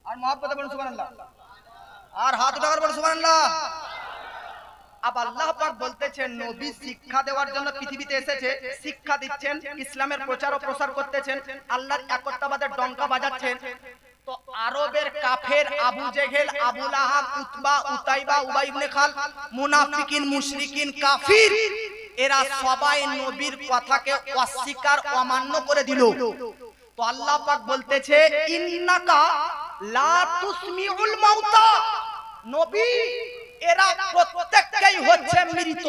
আর মহব্বতে বলেন সুবহানাল্লাহ। আর হাত উঠাবার বলেন সুবহানাল্লাহ। अब अल्लाह पाक বলতেছেন নবী শিক্ষা দেওয়ার জন্য পৃথিবীতে এসেছে, শিক্ষা দিচ্ছেন, ইসলামের প্রচার ও প্রসার করতেছেন, আল্লাহর একত্ববাদের ডঙ্কা বাজাচ্ছেন। তো আরবের কাফের আবু জেহেল, আবু লাহাব, উতবা, উতাইবা, উবাই ইবনে খাল, মুনাফিকিন, মুশরিকিন, কাফির, এরা সবাই নবীর কথাকে অস্বীকার, অমান্য করে দিল। তো আল্লাহ পাক বলতেছে ইন্নাকা লা তুসমিউল মাউতা, নবী এরা প্রত্যেকটাই হচ্ছে মৃত।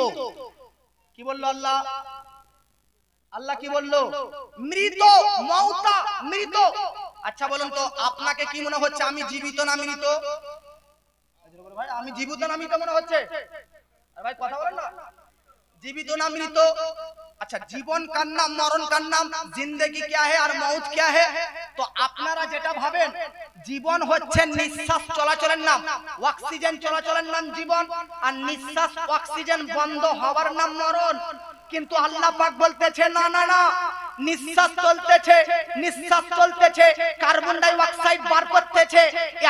কি বললো আল্লাহ? আল্লাহ কি বললো? মৃত, মাউতা, মৃত। আচ্ছা বলুন তো আপনাকে কি মনে হচ্ছে, আমি জীবিত না মৃত? ভাই আমি জীবিত না মৃত মনে হচ্ছে? ভাই কথা বলেন না, জীবিত না মৃত? अच्छा जीवन का नाम मरण का नाम जिंदगी क्या है और मौत क्या है? तो আপনারা যেটা ভাবেন জীবন হচ্ছে নিঃশ্বাস চলাচলের নাম, অক্সিজেন চলাচলের নাম জীবন, আর নিঃশ্বাস অক্সিজেন বন্ধ হওয়ার নাম মরণ। কিন্তু আল্লাহ পাক বলতেছে না না না, নিঃশ্বাস চলতেছে, নিঃশ্বাস চলতেছে, কার্বন ডাই অক্সাইড বার করতেছে,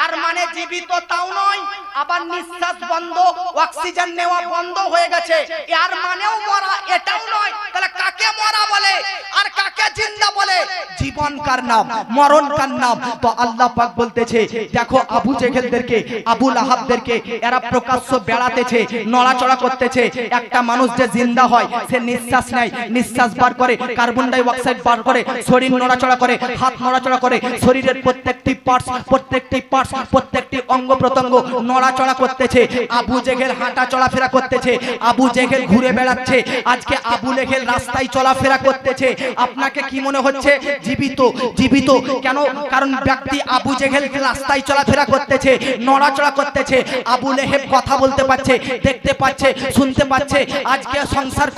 এর মানে জীবিত তাও নয়, আবার নিঃশ্বাস বন্ধ, অক্সিজেন নেওয়া বন্ধ হয়ে গেছে, এর মানেও মরা এটাও নয়। তাহলে কাকে মরা বলে আর কাকে জিন্দা বলে? জীবন কার নাম, মরণ কার নাম? তো আল্লাহ পাক বলতেছে দেখো আবু জেহেলদেরকে, আবু লাহাবদেরকে, এরা প্রকাশ্য বেড়াতেছে, নড়াচড়া করতেছে। একটা মানুষ যে জিন্দা হয় সে নিঃশ্বাস নেয়, নিঃশ্বাস বার করে, কার্বন ডাই অক্সাইড বার করে, শরীর নড়াচড়া করে, হাত নড়াচড়া করে, শরীরের প্রত্যেকটি পার্টস, প্রত্যেকটি অঙ্গ প্রত্যঙ্গ নড়াচড়া করতেছে। আবু জেহেল হাঁটা চলাফেরা করতেছে, আবু জেহেল ঘুরে বেড়াচ্ছে, আজকে আবু জেহেল রাস্তায় চলাফেরা করতেছে। আপনাকে কি মনে হচ্ছে জীবিত? জীবিত কেন? কারণ ব্যক্তি আবু জেহেল রাস্তায় চলাফেরা করতেছে, নড়াচড়া করতেছে, আবু লেহেব কথা বলতে পারছে, দেখতে পাচ্ছে, শুনতে পাচ্ছে, আজকে সংসার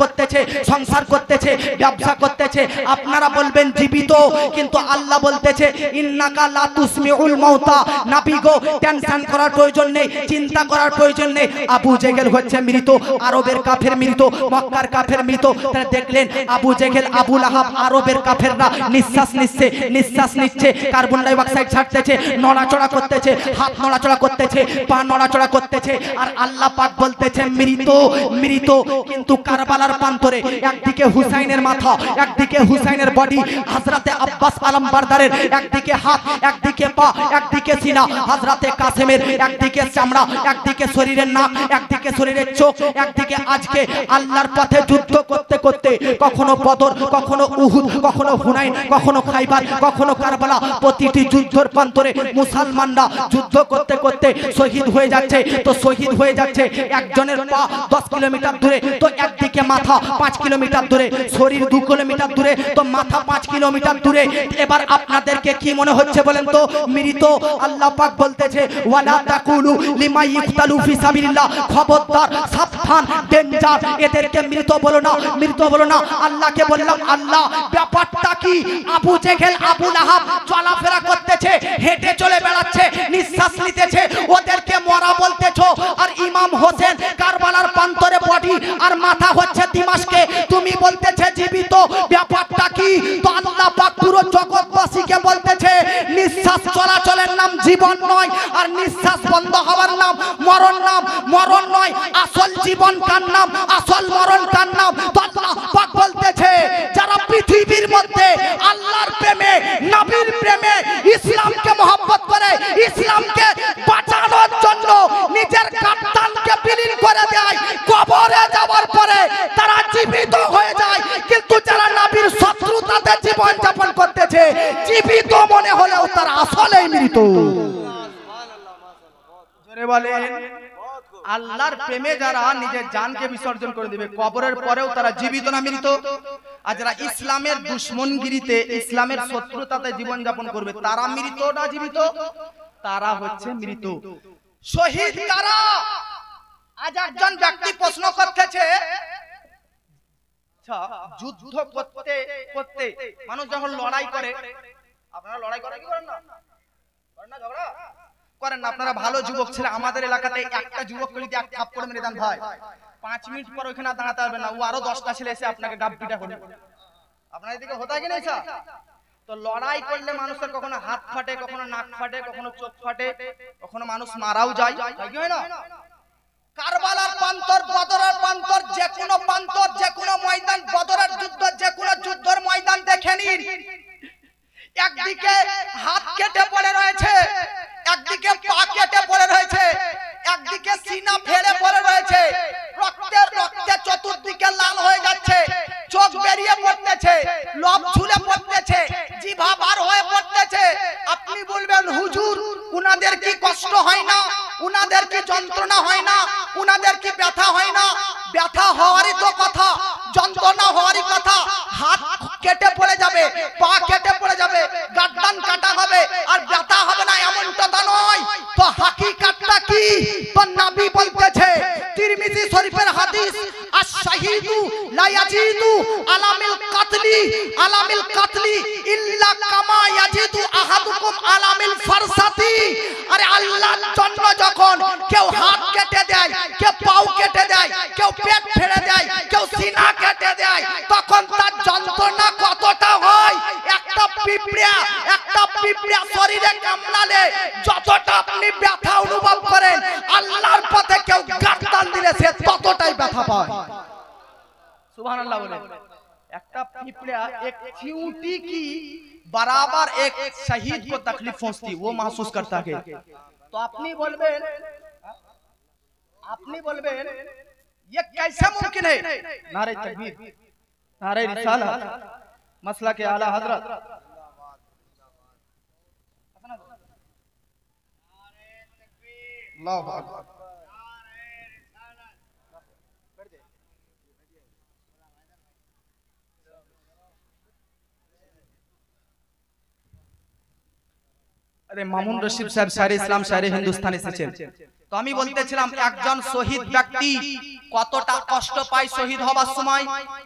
করতেছে, ব্যবসা করতেছে। আপনারা বলবেন জীবিত, কিন্তু আল্লাহ বলতেছে ইন্নাকা লা তুসমিউল মাউতা। নবী গো টেনশন করার প্রয়োজন নেই, চিন্তা করার প্রয়োজন নেই। আবু জেহেল হচ্ছে মৃত, আরবের কাফের মৃত, মক্কার কাফের মৃত। তারা দেখলেন আবু জেহেল, আবু লাহাব, আরবের কাফেররা নিঃশ্বাস নিচ্ছে, কার্বন ডাই অক্সাইড ছাড়তেছে, নড়াচড়া করতেছে, হাত নড়াচড়া করতেছে, পা নড়াচড়া করতেছে, আর আল্লাহ পাক বলতেছে মৃত। কিন্তু কারবালার প্রান্তরে একদিকে হুসাইনের মাথা, একদিকে হুসাইনের বডি, হযরতে আব্বাস আলম বারদারের একদিকে হাত, একদিকে পা, একদিকে সিনা, হযরতে কাসেমের একদিকে চামড়া, একদিকে শরীরের নাক, একদিকে শরীরের চোখ, একদিকে আজকে আল্লাহর পথে যুদ্ধ করতে করতে কখনো বদর, কখনো উহুদ, কখনো হুনাইন, কখনো খাইবার, কখনো কারবালা, প্রতিটি যুদ্ধের প্রান্তরে মুসলমানরা যুদ্ধ করতে করতে শহীদ হয়ে যাচ্ছে। তো শহীদ হয়ে যাচ্ছে, একজনের পা 10 কিলোমিটার দূরে, তো একদিকে মাথা 5 কিলোমিটার দূরে, শরীর 2 কিলোমিটার দূরে, তো মাথা 5 কিলোমিটার দূরে। এবার আপনাদেরকে কি মনে হচ্ছে বলেন তো? মৃত। আল্লাহ পাক বলতেছে ওয়ালা তাকুলু লিমা ইফতালু ফি সাবিলিল্লাহ, খবরদার, সাবধান, ডেঞ্জার, এদেরকে মৃত বলো না, মৃত বলো না। আল্লাহকে বললাম আল্লাহ ব্যাপারটা কি? আবু জেহেল, আবু লাহাব চলাফেরা করতেছে, হেঁটে চলে বেড়াচ্ছে, নিঃশ্বাস নিতেছে, ওদেরকে মরা বলতেছো, আর ইমাম হোসেন কারবালার প্রান্তরে বডি আর মাথা হচ্ছে দিমাশকে, তুমি বলতেছে জীবিত, ব্যাপারটা কি? তো আল্লাহ পাক পুরো জগৎবাসীকে বলতেছে নিঃশ্বাস চলাচলের নাম জীবন নয়, আর নিঃশ্বাস বন্ধ হওয়ার নাম মরণ নাম, মরণ নয়। আসল জীবন কার নাম, আসল মরণ কার নাম? তো আল্লাহ পাক বলতেছে যারা পৃথিবীর মধ্যে আল্লাহর প্রেমে, নবীর প্রেমে, ইসলামকে মহব্বত করে, ইসলামকে বাঁচানোর জন্য নিজের গাদ্দানকে বিলীন করে দেয়, কবরে যাওয়ার পরে তারা জীবিত হয়ে যায়। কিন্তু যারা নবীর শত্রুতাতে জীবন যাপন করতেছে, জীবিত মনে হলেও তারা আসলেই মৃত। জোরে বলেন। আল্লাহর প্রেমে যারা নিজের জানকে বিসর্জন করে দিবে, কবরের পরেও তারা জীবিত না মৃত? আর যারা ইসলামের দুশমনগিরিতে, ইসলামের শত্রুতাতে জীবন যাপন করবে, তারা মৃত না জীবিত? তারা হচ্ছে মৃত। শহীদ কারা? আজ একজন ব্যক্তি প্রশ্ন করতেছে, যুদ্ধ করতে করতে মানুষ যখন লড়াই করে, আপনারা লড়াই করেন কি করেন না? করেন না ঝগড়া? করেন না? আপনারা ভালো যুবক ছেলে, আমাদের এলাকাতে একটা যুবককে যদি এক থাপ্পড় মেরে দেন ভাই, 5 মিনিট পর ওখানে দাঁড়াতে পারবে না, ও আরো 10টা ছেলে এসে আপনাকে গাব পিটা করবে। আপনার এদিকে হতা কি না? তো লড়াই করলে মানুষের কখনো হাত ফাটে, কখনো নাক ফাটে, কখনো চোখ ফাটে, কখনো মানুষ মারাও যায়, কি হয় না? কারবালার প্রান্তর, বদরের প্রান্তর, যে কোনো প্রান্তর, যে কোনো ময়দান, বদরের যুদ্ধ, যে কোনো যুদ্ধের ময়দান দেখে নিন, একদিকে হাত কেটে পড়ে রয়েছে, একদিকে পা কেটে পড়ে রয়েছে, একদিকে সিনা ফেড়ে পড়ে রয়েছে, রক্তে রক্তে চতুর্দিকে লাল হয়ে যাচ্ছে, চোখ বেরিয়ে পড়তেছে, লোম ঝুলে পড়তেছে, জিভা বার হয়ে পড়তেছে। আপনি বলবেন হুজুর উনাদের কি কষ্ট হয় না, উনাদের কি যন্ত্রণা হয় না, উনাদের কি ব্যথা হয় না? ব্যথা হওয়ারই তো কথা, যন্ত্রণা হওয়ারই কথা। হাত কেটে পড়ে যাবে, পা কেটে পড়ে যাবে, গাদ্দান কাটা হবে, আর ব্যথা হবে না এমনটা তা নয়। তো হাকিকাতটা কি? তো নবী বলতেছে, তিরমিজি শরীফের হাদিস, আশ-শাহীদু লা ইয়াজিদু আলামিল কাতলি, আলামিল কাতলি ইল্লা কামা ইয়াজিদু আহাদুকুম আলামিল ফারসাতি। আরে আল্লাহর জন্য যখন কেউ হাত কেটে দেয়, কেউ পাও কেটে দেয়, কেউ পেট ফেড়ে দেয়, কেউ সিনা কেটে দেয়, তখন তার যন্ত্রণা কতটা হয়? একটা পিঁপড়া শরীরে কামড়ালে যতটা আপনি ব্যথা অনুভব করেন, আল্লাহর পথে কেউ গাদ্দান দিলে সে ততটাই ব্যথা পায়। সুবহানাল্লাহ বলে। একটা पिपड़ा एक चींटी की बराबर एक शहीद को तकलीफ पहुंचती, वो महसूस करता है। तो अपनी बोलबेन ये कैसे मुमकिन है? नारे तकबीर, नारे रिसालत, मसला के आला हजरत। अल्लाहु अकबर। আরে মামুন রশিদ সাহেব শায়রে ইসলাম শায়রে হিন্দুস্তান এসেছেন। তো আমি বলতেছিলাম একজন শহীদ ব্যক্তি কতটা কষ্ট পায় শহীদ হবার সময়।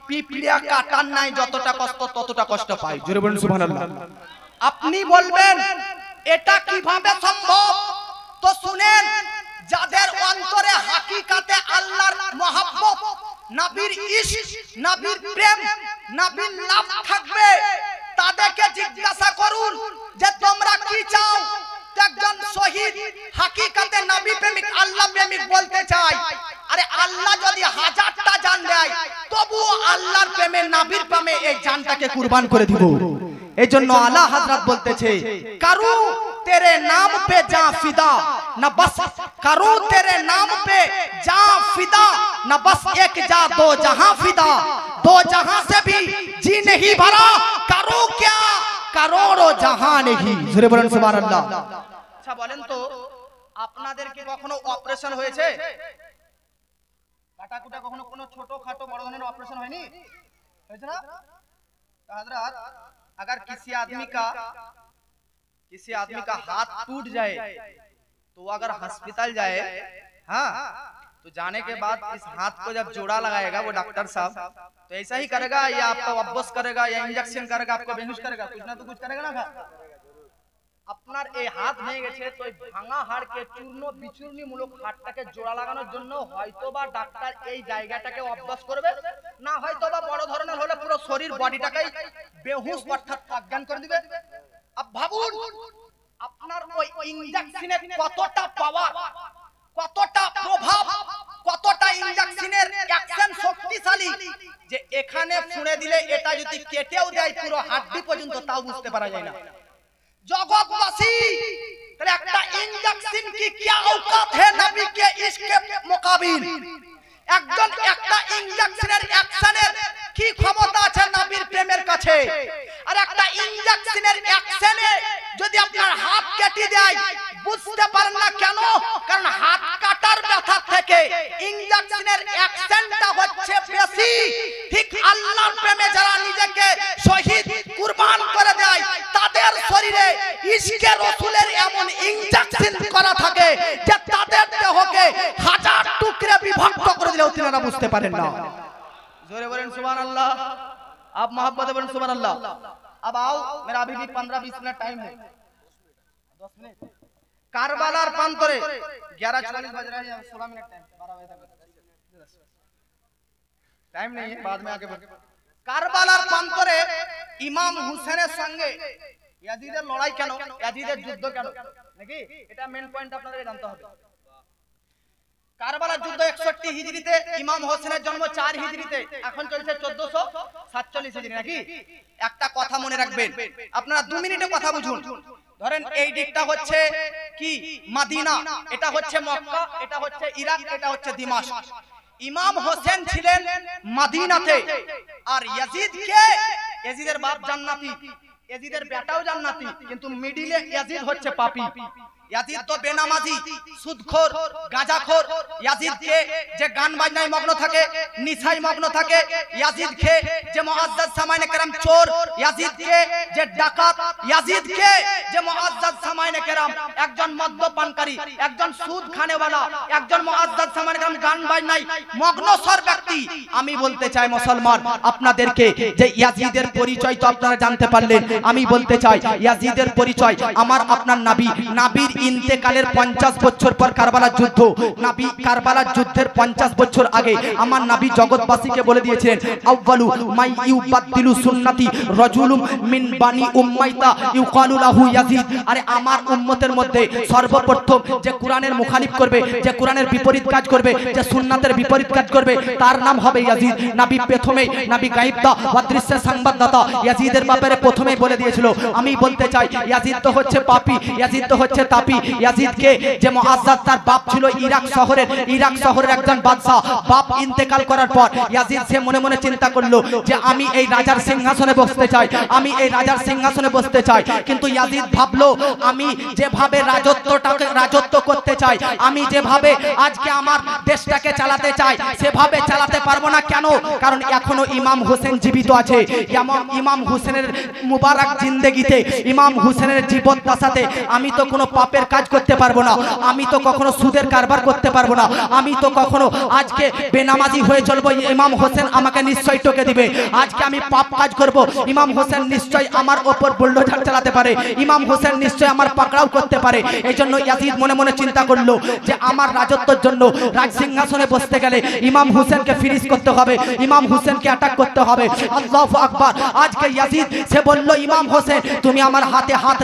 পিঁপড়া কাটার নাই যতটা কষ্ট ততটা কষ্ট পায়। জোরে বলুন সুবহানাল্লাহ। আপনি বলবেন এটা কিভাবে সম্ভব? তো শুনেন, যাদের অন্তরে হাকিকাতে আল্লাহর মহব্বত, নবীর ইশক, নবীর প্রেম, নবীর লাভ থাকবে, তাদেরকে জিজ্ঞাসা করুন যে তোমরা কি চাও। একজন শহীদ হাকিকাতে নবী প্রেমিক, আল্লাহ প্রেমিক বলতে চায়, আরে আল্লাহ যদি 1000টা জান দেয় তবুও আল্লাহর প্রেমে, নবীর প্রেমে এই জানটাকে কুরবান করে দিব। এই জন্য আলা হযরত বলতেছে, কারু तेरे नाम पे जा फिदा न बस, करूं तेरे नाम पे जा फिदा न बस एक जा दो जहां फिदा, दो जहां से भी जी नहीं भरा, करूं क्या करोड़ों जहां नहीं। জোরে বলেন সুবহানাল্লাহ। আচ্ছা বলেন তো, আপনাদের কি কখনো অপারেশন হয়েছে? কাটাকুটা কখনো কোনো ছোটখাটো বড় ধরনের অপারেশন হয়নি? হয়েছে না? हजरत अगर किसी आदमी का हाथ टूट जाए तो वो अगर हॉस्पिटल जाए, हाँ, तो जाने के बाद इस हाथ को जब जोड़ा लगाएगा वो डॉक्टर साहब, तो ऐसा ही करेगा या आपको वापस करेगा या इंजेक्शन करेगा, आपको बेहोश करेगा, कुछ ना तो कुछ करेगा ना। আপনার এই হাত ভেঙে গেছে, তো এই ভাঙা হাড়কে চূর্ণ বিচূর্ণিমূলক হাড়টাকে জোড়া লাগানোর জন্য হয়তোবা ডাক্তার এই জায়গাটাকে অভ্যাস করবে, না হয়তোবা বড় ধরনের হলে পুরো শরীর বডিটাকেই বেহুশ অর্থাৎ অজ্ঞান করে দিবে। আপ ভাবুন আপনার ওই ইনজেকশনের কতটা পাওয়ার, কতটা প্রভাব, কতটা ইনজেকশনের অ্যাকশন শক্তিশালী, যে এখানে ফুঁড়ে দিলে এটা যদি কেটেও দেয় পুরো হাড্ডি পর্যন্ত তাও বুঝতে পারা যায় না। জগৎবাসী তাহলে একটা ইনজেকশন কি क्या औकात है नबी के इश्क के मुकाबिल, একজন একটা ইনজেকশনের অ্যাকশনের কি ক্ষমতা আছে নবীর প্রেমের কাছে। আর একটা ইনজেকশনের অ্যাকশনে যদি আপনার হাত কেটে দেয় বুঝতে পারেন না কেন, কারণ হাত কাটার ব্যথা থেকে ইনজেকশনের অ্যাকশনটা হচ্ছে বেশি। ঠিক আল্লাহর প্রেমে যারা নিজেকে শহীদ কুরবান করে দেয় তাদের শরীরে ইশকে রাসূলের এমন ইনজেকশন করা থাকে যে তাদের দেহকে হাজার টুকরে বিভক্ত করে দিলেও তিনারা বুঝতে পারেন না। जोरे बोलें सुभान अल्लाह, आप मोहब्बत बोलें सुभान अल्लाह। अब आओ, मेरा अभी भी 15-20 मिनट टाइम है, 10 मिनट। कारबालार प्रांतरे 11:40 बज रहे हैं, 16 मिनट टाइम, 12 बजे तक टाइम नहीं है, बाद में आके बोल। कारबालार प्रांतरे इमाम हुसैনের সঙ্গে ইয়াজিদের লড়াই কেন, ইয়াজিদের যুদ্ধ কেন নাকি, এটা মেইন পয়েন্ট আপনাদের জানতে হবে। কারবালার যুদ্ধ 61 হিজরিতে, ইমাম হোসেনের জন্ম 4 হিজরিতে, এখন চলছে 1447 হিজরি নাকি। একটা কথা মনে রাখবেন, আপনারা 2 মিনিটে কথা বুঝুন। ধরেন এই দিকটা হচ্ছে কি মদিনা, এটা হচ্ছে মক্কা, এটা হচ্ছে ইরাক, এটা হচ্ছে দিমাশক। ইমাম হোসেন ছিলেন মদিনাতে, আর ইয়াজিদ কে, ইয়াজিদের বাপ জান্নাতি, ইয়াজিদের বেটাও জান্নাতি, কিন্তু মিডিলে ইয়াজিদ হচ্ছে পাপী। ইয়াজিদ তো বেনামাজি, সুদখোর, গাঁজাখোর। ইয়াজিদ কে যে গান বাজনায় মগ্ন থাকে, নিশায় মগ্ন থাকে। ইয়াজিদ কে যে মুআজ্জাজ সামাইনে কেরাম চোর। ইয়াজিদ কে যে ডাকাত। ইয়াজিদ কে যে মুআজ্জাজ সামাইনে কেরাম একজন মদ্যপানকারী, একজন সুদ খানেওয়ালা, একজন মুআজ্জাজ সামাইনে কেরাম গান বাজনায় মগ্নসর ব্যক্তি। আমি বলতে চাই মুসলমান আপনাদেরকে যে ইয়াজিদের পরিচয় তো আপনারা জানতে পারলেন, আমি বলতে চাই ইয়াজিদের পরিচয় আমার আপনার নবী, নবীর ইন্তেকালের 50 বছর পর কারবালার যুদ্ধ, নবী কারবালার যুদ্ধের 50 বছর আগে আমার নবী জগৎবাসীকে বলে দিয়েছিলেন আউয়ালু মাই ইউবাদদিলু সুন্নতি রাজুলুম মিন বানি উম্মাইতা ইউকালু লাহু ইয়াজিদ। আরে আমার উম্মতের মধ্যে সর্বপ্রথম যে কোরআনের মুখালিফ করবে, যে কোরআনের বিপরীত কাজ করবে, যে সুন্নাতের বিপরীত কাজ করবে, তার নাম হবে ইয়াজিদ। নবী প্রথমে, নবী গায়েবদা অদৃশ্যের সংবাদদাতা, ইয়াজিদের ব্যাপারে প্রথমে বলে দিয়েছিল। আমি বলতে চাই ইয়াজিদ তো হচ্ছে পাপী, ইয়াজিদ তো হচ্ছে তাপী। ইয়াজিদকে যে মুআজ্জাজ তার বাপ ছিল ইরাক শহরের একজন বাদশা। বাপ ইন্তেকাল করার পর ইয়াজিদ সে মনে মনে চিন্তা করলো যে আমি এই রাজার সিংহাসনে বসতে চাই, আমি এই রাজার সিংহাসনে বসতে চাই। কিন্তু ইয়াজিদ ভাবলো আমি যেভাবে রাজত্ব করতে চাই, আমি যেভাবে আজকে আমার দেশটাকে চালাতে চাই সেভাবে চালাতে পারবো না। কেন? কারণ এখনো ইমাম হোসেন জীবিত আছে। ইমাম হোসেনের মুবারক জিন্দেগিতে, ইমাম হোসেনের জীবন দশাতে আমি তো কোনো পাপের কাজ করতে পারবো না, আমি তো কখনো সুদের কারবার করতে পারবো না, আমি তো কখনো আজকে বেনামাজি হয়ে চলবো, ইমাম হোসেন আমাকে নিশ্চয়ই টকে দিবে। আজকে আমি পাপ কাজ করব, ইমাম হোসেন নিশ্চয়ই আমার ওপর বুলডোজার চালাতে পারে, ইমাম হোসেন নিশ্চয়ই আমার পাকড়াও করতে পারে। এই জন্য ইয়াজিদ মনে মনে চিন্তা করলো যে আমার রাজত্বের জন্য, রাজ সিংহাসনে বসতে গেলে ইমাম হোসেনকে ফিনিশ করতে হবে, ইমাম হোসেনকে অ্যাটাক করতে হবে। আল্লাহু আকবার। আজকে ইয়াজিদ সে বলল ইমাম হোসেন তুমি আমার হাতে হাত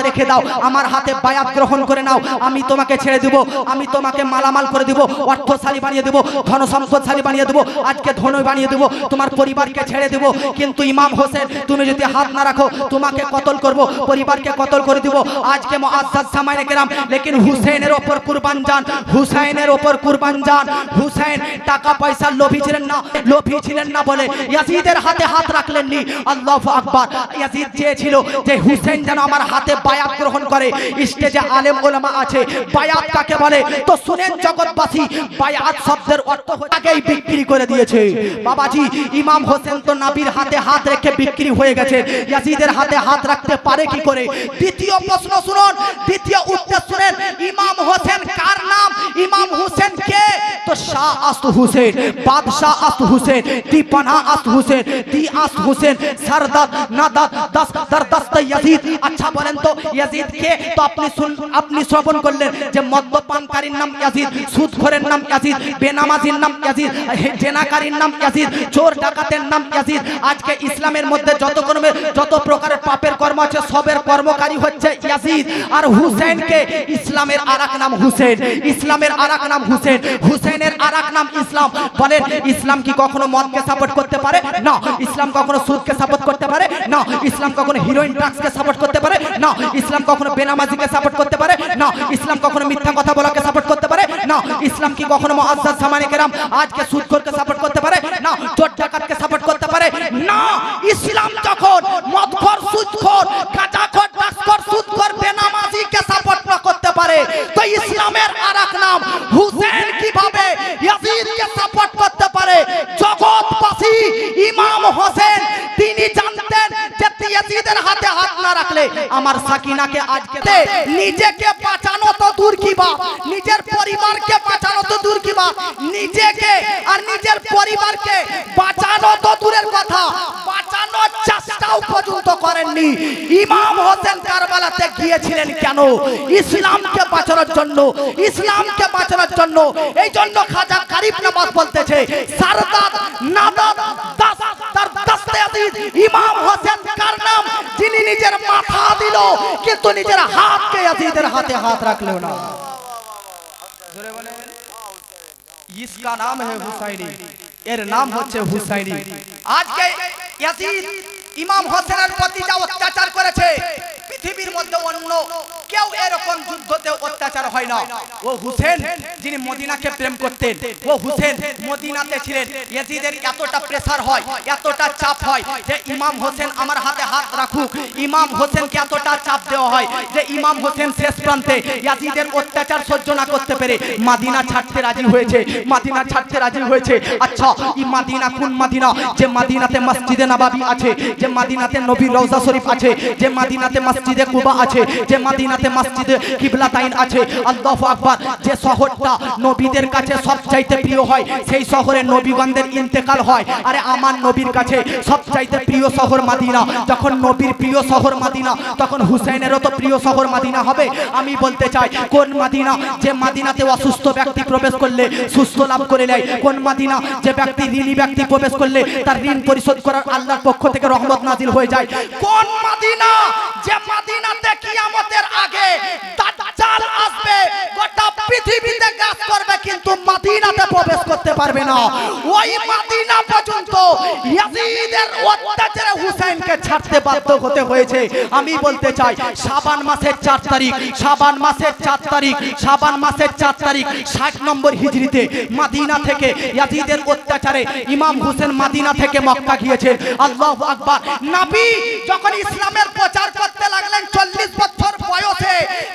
রেখে দাও, আমার হাতে বায়াত গ্রহণ করে নাও, আমি তোমাকে ছেড়ে দেব, আমি তোমাকে মালামাল করে দেব, অর্থশালী বানিয়ে দেব, ধন সম্পদশালী বানিয়ে দেব, আজকে ধনী বানিয়ে দেব, তোমার পরিবারকে ছেড়ে দেব। কিন্তু ইমাম হোসেন তুমি যদি হাত না রাখো তোমাকে কতল করব, পরিবারকে কতল করে দেব। আজকে মুআজ্জাজ সামাইনে কেরাম লেকিন হুসেনের ওপর কুরবান যান, হুসেনের ওপর কুরবান যান। হুসেন টাকা পয়সা লোভী ছিলেন না বলে ইয়াজিদের হাতে হাত রাখলেন নি। আল্লাহু আকবার। ইয়াজিদ চেয়েছিল যে হুসেন যেন আমার হাতে বায়াত গ্রহণ করে। স্টেজে আলেম ওলামা আছে, বায়াত কাকে বলে তো শুনেন জগৎবাসী, বায়াত শব্দের অর্থ আগেই বিক্রি করে দিয়েছে বাবাজি। ইমাম হোসেন তো নবীর হাতে হাত রেখে বিক্রি হয়ে গেছে, ইয়াজিদের হাতে হাত রাখতে পারে কি করে? দ্বিতীয় প্রশ্ন শুনুন, দ্বিতীয় উত্তর শুনেন। ইমাম হোসেন কার নাম? ইমাম হোসেন কে? তো শাহ আস্ত হোসেন, বাদশাহ আস্ত হোসেন, দিপানা আস্ত হোসেন, দি আস্ত হোসেন, সরদার নাদাত দস দরদস্ত ইয়াজিদ। আচ্ছা বলেন তো ইয়াজিদ কে? তো আপনি শ্রবণ করলেন যে মদ্যপানকারীর নাম ইয়াজিদ, সুদখোরের নাম ইয়াজিদ, বেনামাজির নাম ইয়াজিদ, জেনাকারীর নাম ইয়াজিদ, চোর ডাকাতের নাম ইয়াজিদ। আজকে ইসলামের মধ্যে যত প্রকারের পাপের কর্ম আছে সবের কর্মকারী হচ্ছে ইয়াজিদ। আর হুসেনকে ইসলামের আরেক নাম হুসেন, ইসলামের আরেক নাম হুসেন, হুসেনের আরেক নাম ইসলাম। বলেন ইসলাম কি কখনো মদকে সাপোর্ট করতে পারে? না। ইসলাম কখনো সুদকে সাপোর্ট করতে পারে? না। ইসলাম কখনো হিরোইন ড্রাগসকে সাপোর্ট করতে পারে? না। ইসলাম কখনো বেনামাজিকে সাপোর্ট করতে পারে? না। ইসলাম কখনো মিথ্যা কথা বলাকে সাপোর্ট করতে পারে? না। ইসলাম কি কখনো মুআজ্জাজ জামানে কেরাম আজকে সুদখোরকে সাপোর্ট করতে পারে? না। চোর ডাকাতকে সাপোর্ট করতে পারে? না। ইসলাম যখন মদখোর, সুদখোর, গাঁজাখোর, ড্রাগসখোর, সুদখোর, বেনামাজিকে সাপোর্ট না করতে পারে, তো ইসলামের আরেক নাম হুসেন কিভাবে ইয়াজিদকে সাপোর্ট করতে পারে? জগৎবাসী ইমাম হোসেন তিনি জানতেন যে ইয়াজিদের হাতে হাত না রাখলে আমার সাকিনাকে আজকে নিজেকে বাঁচানো তো দূর কি বাপ, নিজের পরিবারকে বাঁচানো তো দূর কি বাপ, নিজেকে আর নিজের পরিবারকে বাঁচানো তো দূরের কথা, বাঁচানোর চেষ্টাও পর্যন্ত করেননি। ইমাম হোসেন কারবালাতে গিয়েছিলেন কেন? ইসলামকে বাঁচানোর জন্য, ইসলামকে বাঁচানোর জন্য। এই জন্য খাজা গরিব নওয়াজ বলতেছে সারদার নাদার দস্তে আজিজ ইমাম হোসেন কার নাম? যিনি নিজের মাথা দিল কিন্তু নিজের হাতকে ইয়াজিদের হাতে হাত রাখলো না। জোরে বলেন इसका नाम है हुसैनी, এর নাম হচ্ছে হুসাইনি। আজকে ইয়াজিদ ইমাম হোসেনের প্রতি যা অত্যাচার করেছে পৃথিবীর মধ্যে অন্য কেউ এরকম যুদ্ধতে অত্যাচার হয় না। ও হুসেন যিনি মদিনাকে প্রেম করতেন, ও হুসেন মদিনাতে ছিলেন। ইয়াজিদের এতটা প্রেসার হয়, এতটা চাপ হয় যে ইমাম হোসেন আমার হাতে হাত রাখুক। ইমাম হোসেনকে এতটা চাপ দেওয়া হয় যে ইমাম হোসেন শেষ প্রান্তে ইয়াজিদের অত্যাচার সহ্য না করতে পেরে মদিনা ছাড়তে রাজি হয়েছে, মদিনা ছাড়তে রাজি হয়েছে। আচ্ছা এই মদিনা কোন মদিনা? যে মদিনাতে মসজিদে নববী আছে, যে মদিনাতে নবীর রওজা শরীফ আছে, যে মদিনাতে মসজিদে কুবা আছে, যে মদিনাতে মসজিদে কিবলাতাইন আছে। আল্লাহু আকবার। যে শহরটা নবীদের কাছে সবচাইতে প্রিয় হয় সেই শহরে নবীগণদের ইন্তেকাল হয়। আরে আমার নবীর কাছে সবচাইতে প্রিয় শহর মদিনা। যখন নবীর প্রিয় শহর মদিনা তখন হুসাইনেরও তো প্রিয় শহর মদিনা হবে। আমি বলতে চাই কোন মদিনা? যে মদিনাতে অসুস্থ ব্যক্তি প্রবেশ করলে সুস্থ লাভ করে নেয়। কোন মদিনা? যে ব্যক্তি ঋণী ব্যক্তি প্রবেশ করলে তার ঋণ পরিশোধ করার আল্লাহর পক্ষ থেকে রহমত নাজিল হয়ে যায়। কোন মদিনা? যে মদিনাতে কিয়ামতের আগে দাজ্জাল আসবে, গোটা পৃথিবীতে গাছ করবে কিন্তু মদিনাতে প্রবেশ করতে পারবে না। ওই মদিনা পর্যন্ত ইয়াজিদের অত্যাচারে হুসাইনকে ছাড়তে বাধ্য হতে হয়েছে। আমি বলতে চাই শাবান মাসের 4 তারিখ, শাবান মাসের 4 তারিখ, শাবান মাসের 4 তারিখ 60 নম্বর হিজরিতে মদিনা থেকে ইয়াজিদের অত্যাচারে ইমাম হুসেন মদিনা থেকে মক্কা গিয়েছেন। আল্লাহু আকবার। নবী যখন ইসলামের প্রচার করতে লাগলেন 40 বছর বয়সে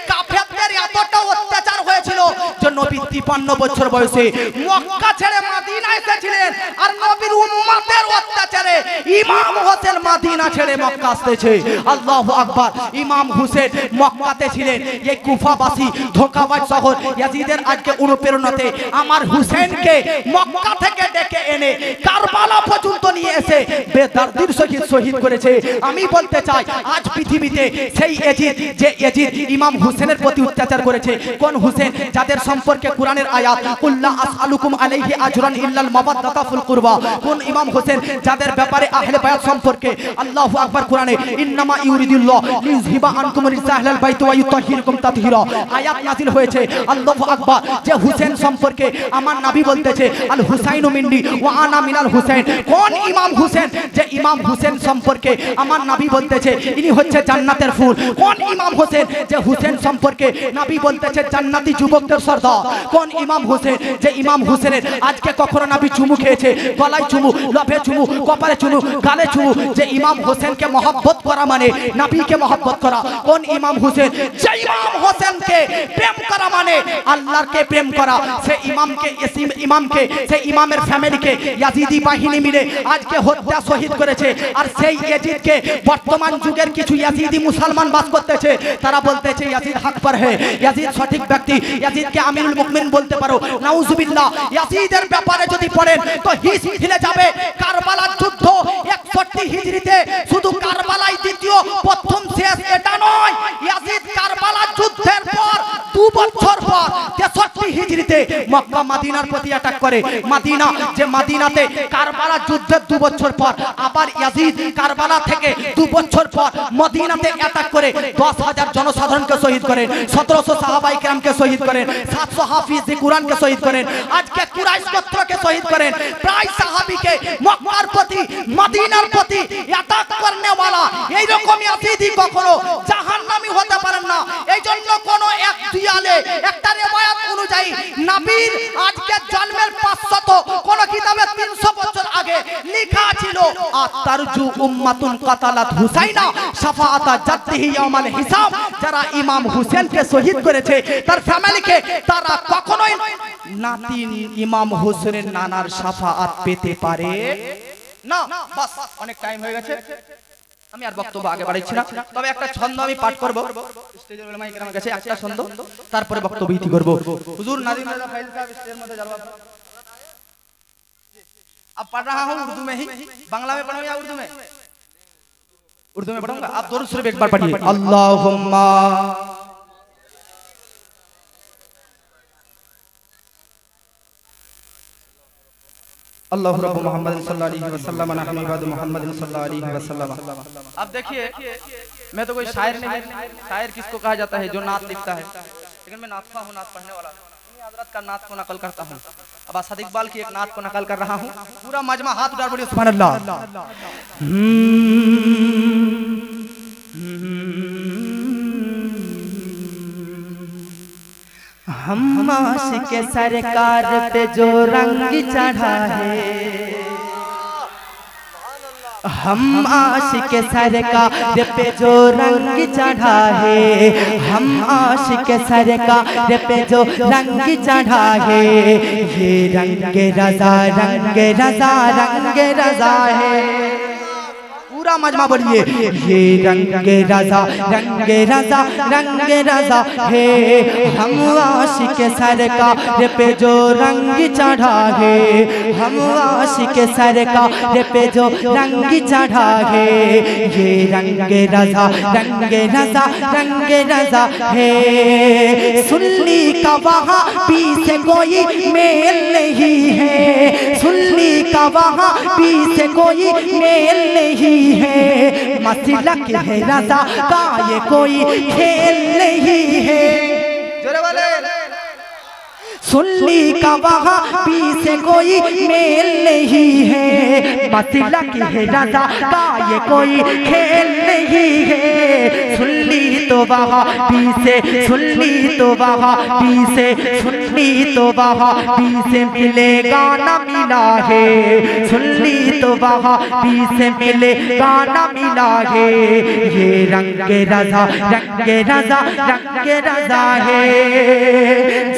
কাফেরদের এতটা অত্যাচার হয়েছিল যে নবী 53 বছর বয়সে মক্কা ছেড়ে মদিনা এসেছিলেন। আর নবীর উম্মতের অত্যাচারে ইমাম হোসেন মদিনা ছেড়ে মক্কা আসতেছে। আল্লাহু আকবার। ইমাম হোসেন মক্কাতে ছিলেন। এই কুফাবাসী ধোঁকাবাজ শহর ইয়াজিদের আজকে অনুপ্রেরণাতে আমার হুসেনকে মক্কা থেকে ডেকে এনে কারবালা পর্যন্ত নিয়ে এসে বেদর্দির সহিত শহীদ করেছে। আমি বলতে চাই আজ পৃথিবীতে সেই ইয়াজিদ যে ইয়াজিদ ইমাম হুসেনের প্রতি অত্যাচার করেছে। কোন হুসেন? যাদের সম্পর্কে কোরআনের আয়াত কুল্লা আসআলুকুম আলাইহি আজরান ইল্লাল মাওয়াদ্দাতা ফিল কুরবা। কোন ইমাম হোসেন? যাদের ব্যাপারে আহলে বায়াত সম্পর্কে আল্লাহু আকবার কোরআনে ইন্নামা ইউরিদুল্লাহ লিইযহিবা আনকুম রিজসা আহলাল বাইত ওয়া ইউতাহিরকুম তাতহিরা আয়াত নাযিল হয়েছে। আল্লাহু আকবার। যে হুসেন সম্পর্কে আমার নবী বলতেছে আল হুসাইনু মিন্নি ওয়া আনা মিনাল হুসাইন। কোন ইমাম হুসেন? যে ইমাম হুসেন সম্পর্কে আমার নবী বলতেছে ইনি হচ্ছে জান্নাতের ফুল। কোন ইমাম হোসেন? যে হুসেন সম্পর্কে নবী বলতেছে জান্নাতি যুবকদের সর্দার। কোন ইমাম হোসেন? যে ইমাম হোসেনের আজকে কখনো নবী চুমু খেয়েছে, গলায় চুমু, লফে চুমু, কপালে চুমু, গালে চুমু। যে ইমাম হোসেনকে মহব্বত করা মানে নবীকে মহব্বত করা। কোন ইমাম হোসেন? যে ইমাম হোসেনকে প্রেম করা মানে আল্লাহকে প্রেম করা। সে ইমামকে সেই ইমামের ফ্যামিলিকে ইয়াজিদি বাহিনী মিলে আজকে হত্যা শহীদ করেছে। আর সেই ইয়াজিদকে বর্তমান যুগের কিছু ইয়াজিদি মুসলমান বাস করতেছে, তারা বলতেছে ইয়াজিদ হক पर है, ইয়াজিদ সঠিক ব্যক্তি, ইয়াজিদকে আমিরুল মুমিনিন বলতে পারো। নাউজুবিল্লাহ। ইয়াজিদের ব্যাপারে যদি পড়েন তো হিস হিলে যাবে। কারবালার যুদ্ধ 61 হিজরিতে, শুধু কারবালাই দ্বিতীয় প্রথম শেষ এটা নয়, ইয়াজিদ কারবালার যুদ্ধের পর 2 বছর পর 63 হিজরিতে মক্কা মদিনার প্রতি অ্যাটাক করে। মদিনা যে মদিনাতে কারবালার যুদ্ধের 2 বছর পর আবার ইয়াজিদ কারবালা থেকে 2 বছর পর মদিনাতে অ্যাটাক করে 10,000 জনসাধারণকে শহীদ করেন, 1700 সাহাবায়ে কেরামকে শহীদ করেন, 700 হাফিজ কুরআনকে শহীদ করেন, আজকে কুরাইশ গোত্রকে শহীদ করেন। প্রায় সাহাবীকে মক্কার প্রতি মদিনার প্রতি অ্যাটাক করনে वाला এই রকম ইয়াজিদি কখনো জাহান্নামী হতে পারেন না। এইজন্য কোন এক দিয়ালে একটা riwayat অনুযায়ী নবীর আজকে জন্মের 500 কোন কিতাবে 300 বছর আগে লেখা ছিল আতারজু উম্মাতুন কাতালাত হুসাইনা শাফাআতা জাদ্দিহি ইয়াউমাল হিসাব। যারা ইমাম হোসেনকে শহীদ করেছে তার ফ্যামিলিকে, তারা কখনোই নাতি ইমাম হোসেনের নানার শাফাআত পেতে পারে না। বাস অনেক টাইম হয়ে গেছে, আমি আর বক্তব্য আগে বাড়াচ্ছি না। তবে একটা ছন্দ আমি পাঠ করব, স্টেজের উলামায়ে কেরামের কাছে একটা ছন্দ, তারপরে বক্তব্য ইতি করব। হুজুর নাদিম রাজা ফাইল সাহেব স্টেজের মধ্যে জলवा। अब पढ़ रहा हूँ उर्दू में ही, बांग्ला में पढ़ूं या उर्दू में? उर्दू में पढ़ूंगा। आप दोनों सिर्फ एक बार पढ़िए। अल्लाहुम्मा अल्लाहु रब्बु मोहम्मद सल्लल्लाहु अलैहि वसल्लम नहनु इबादु मोहम्मद सल्लल्लाहु अलैहि वसल्लम। अब देखिए, मैं तो कोई शायर नहीं, शायर किसको कहा जाता है? जो नात लिखता है, लेकिन मैं नातखा हूँ, नात पढ़ने वाला। हजरत का नात को नकल करता हूँ। अब असद इकबाल की एक नात को नकल कर रहा हूँ। पूरा मजमा हाथ उठा बोलिए सुभान अल्लाह। हम आशिक सरकार पे जो रंग चढ़ा है, हम आशिक सरकार पे जो रंग चढ़ा है, हम आशिक सरकार पे जो रंग चढ़ा है, ये रंग रज़ा रंग रज़ा रंग रज़ा है। पूरा मजमा बोलिए, ये रंग रज़ा रंग रज़ा रंग रज़ा है। हम आशिक सरकार पे जो रंग चढ़ा है, हम आशिक सरकार पे जो रंग चढ़ा है, ये रंग रज़ा रंग रज़ा रंग रज़ा है। सुन्नी का वहाँ पीछे कोई मेल नहीं है, सुन्नी का वहाँ पीछे कोई मेल नहीं है, मसलक है रज़ा का ये कोई खेल नहीं है। जोरे वाले सुन्नी का वहाँ पीछे कोई मेल नहीं है, मसलक है रज़ा का ये कोई खेल नहीं है। सुन्नी तो वहाँ पीछे, सुन्नी तो वहाँ पीछे, सुन्नी तो वहाँ पीछे मिलेगा न मिला है, सुन्नी तो वहाँ पीछे मिलेगा न मिला है। ये रंग रज़ा रंग रज़ा रंग रज़ा है।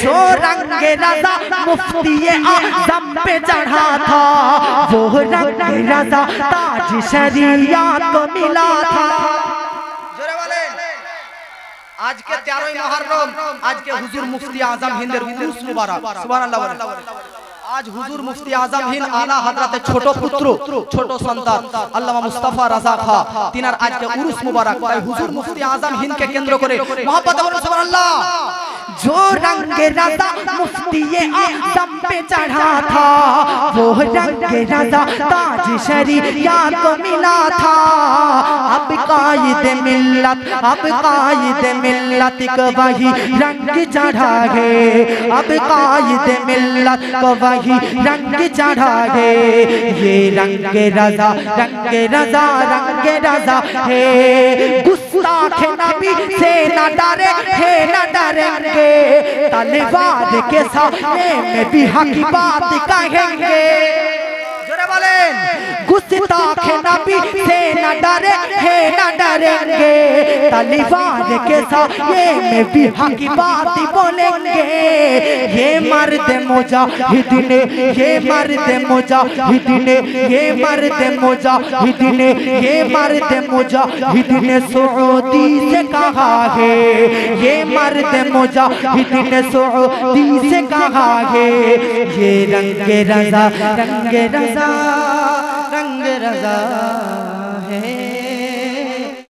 जो रंग रज़ा मुफ्ती आज़म पे चढ़ा था, वो रंग रज़ा ताज शरीयत को मिला था। आज के 13 मुहर्रम, आज के हुजूर मुफ्ती आज़म हिंद उर्स मुबारक, सुभान अल्लाह। आज हुजूर मुफ्ती आज़म हिंद आला हजरत छोटो पुत्र छोटो संतान अल्लामा मुस्तफा रज़ा खा तिनार आज के उर्स मुबारक। ताई हुजूर मुफ्ती आज़म हिंद के केंद्र करे मोहब्बत बोलो सुभान अल्लाह। जो रंग रज़ा मुफ्ती आज़म पे चढ़ा था, वो रंग रज़ा ताज शरीयत को मिला था। अब कायद मिल्लत, अब कायद मिल्लत को वही रंग चढ़ा है, अब कायद मिल्लत को वही रंग चढ़ा है। ये रंग रज़ा रंग रज़ा रंग रज़ा है। गुस्ताख नबी से न डरे है न डरेंगे, तलवार के सामने में भी हक बात कहेंगे। जोरे बोलें गुस्ताख नबी से न डरे है न डरेंगे तलवार के साथ ये में भी हक बात बोलेंगे ये मर्द मुजाहिदीन ये मर्द मुजाहिदीन ये मर्द मुजाहिदीन ये मर्द मुजाहिदीन सऊदी से कहा है ये मर्द मुजाहिदीन सऊदी से कहा है ये रंग रज़ा है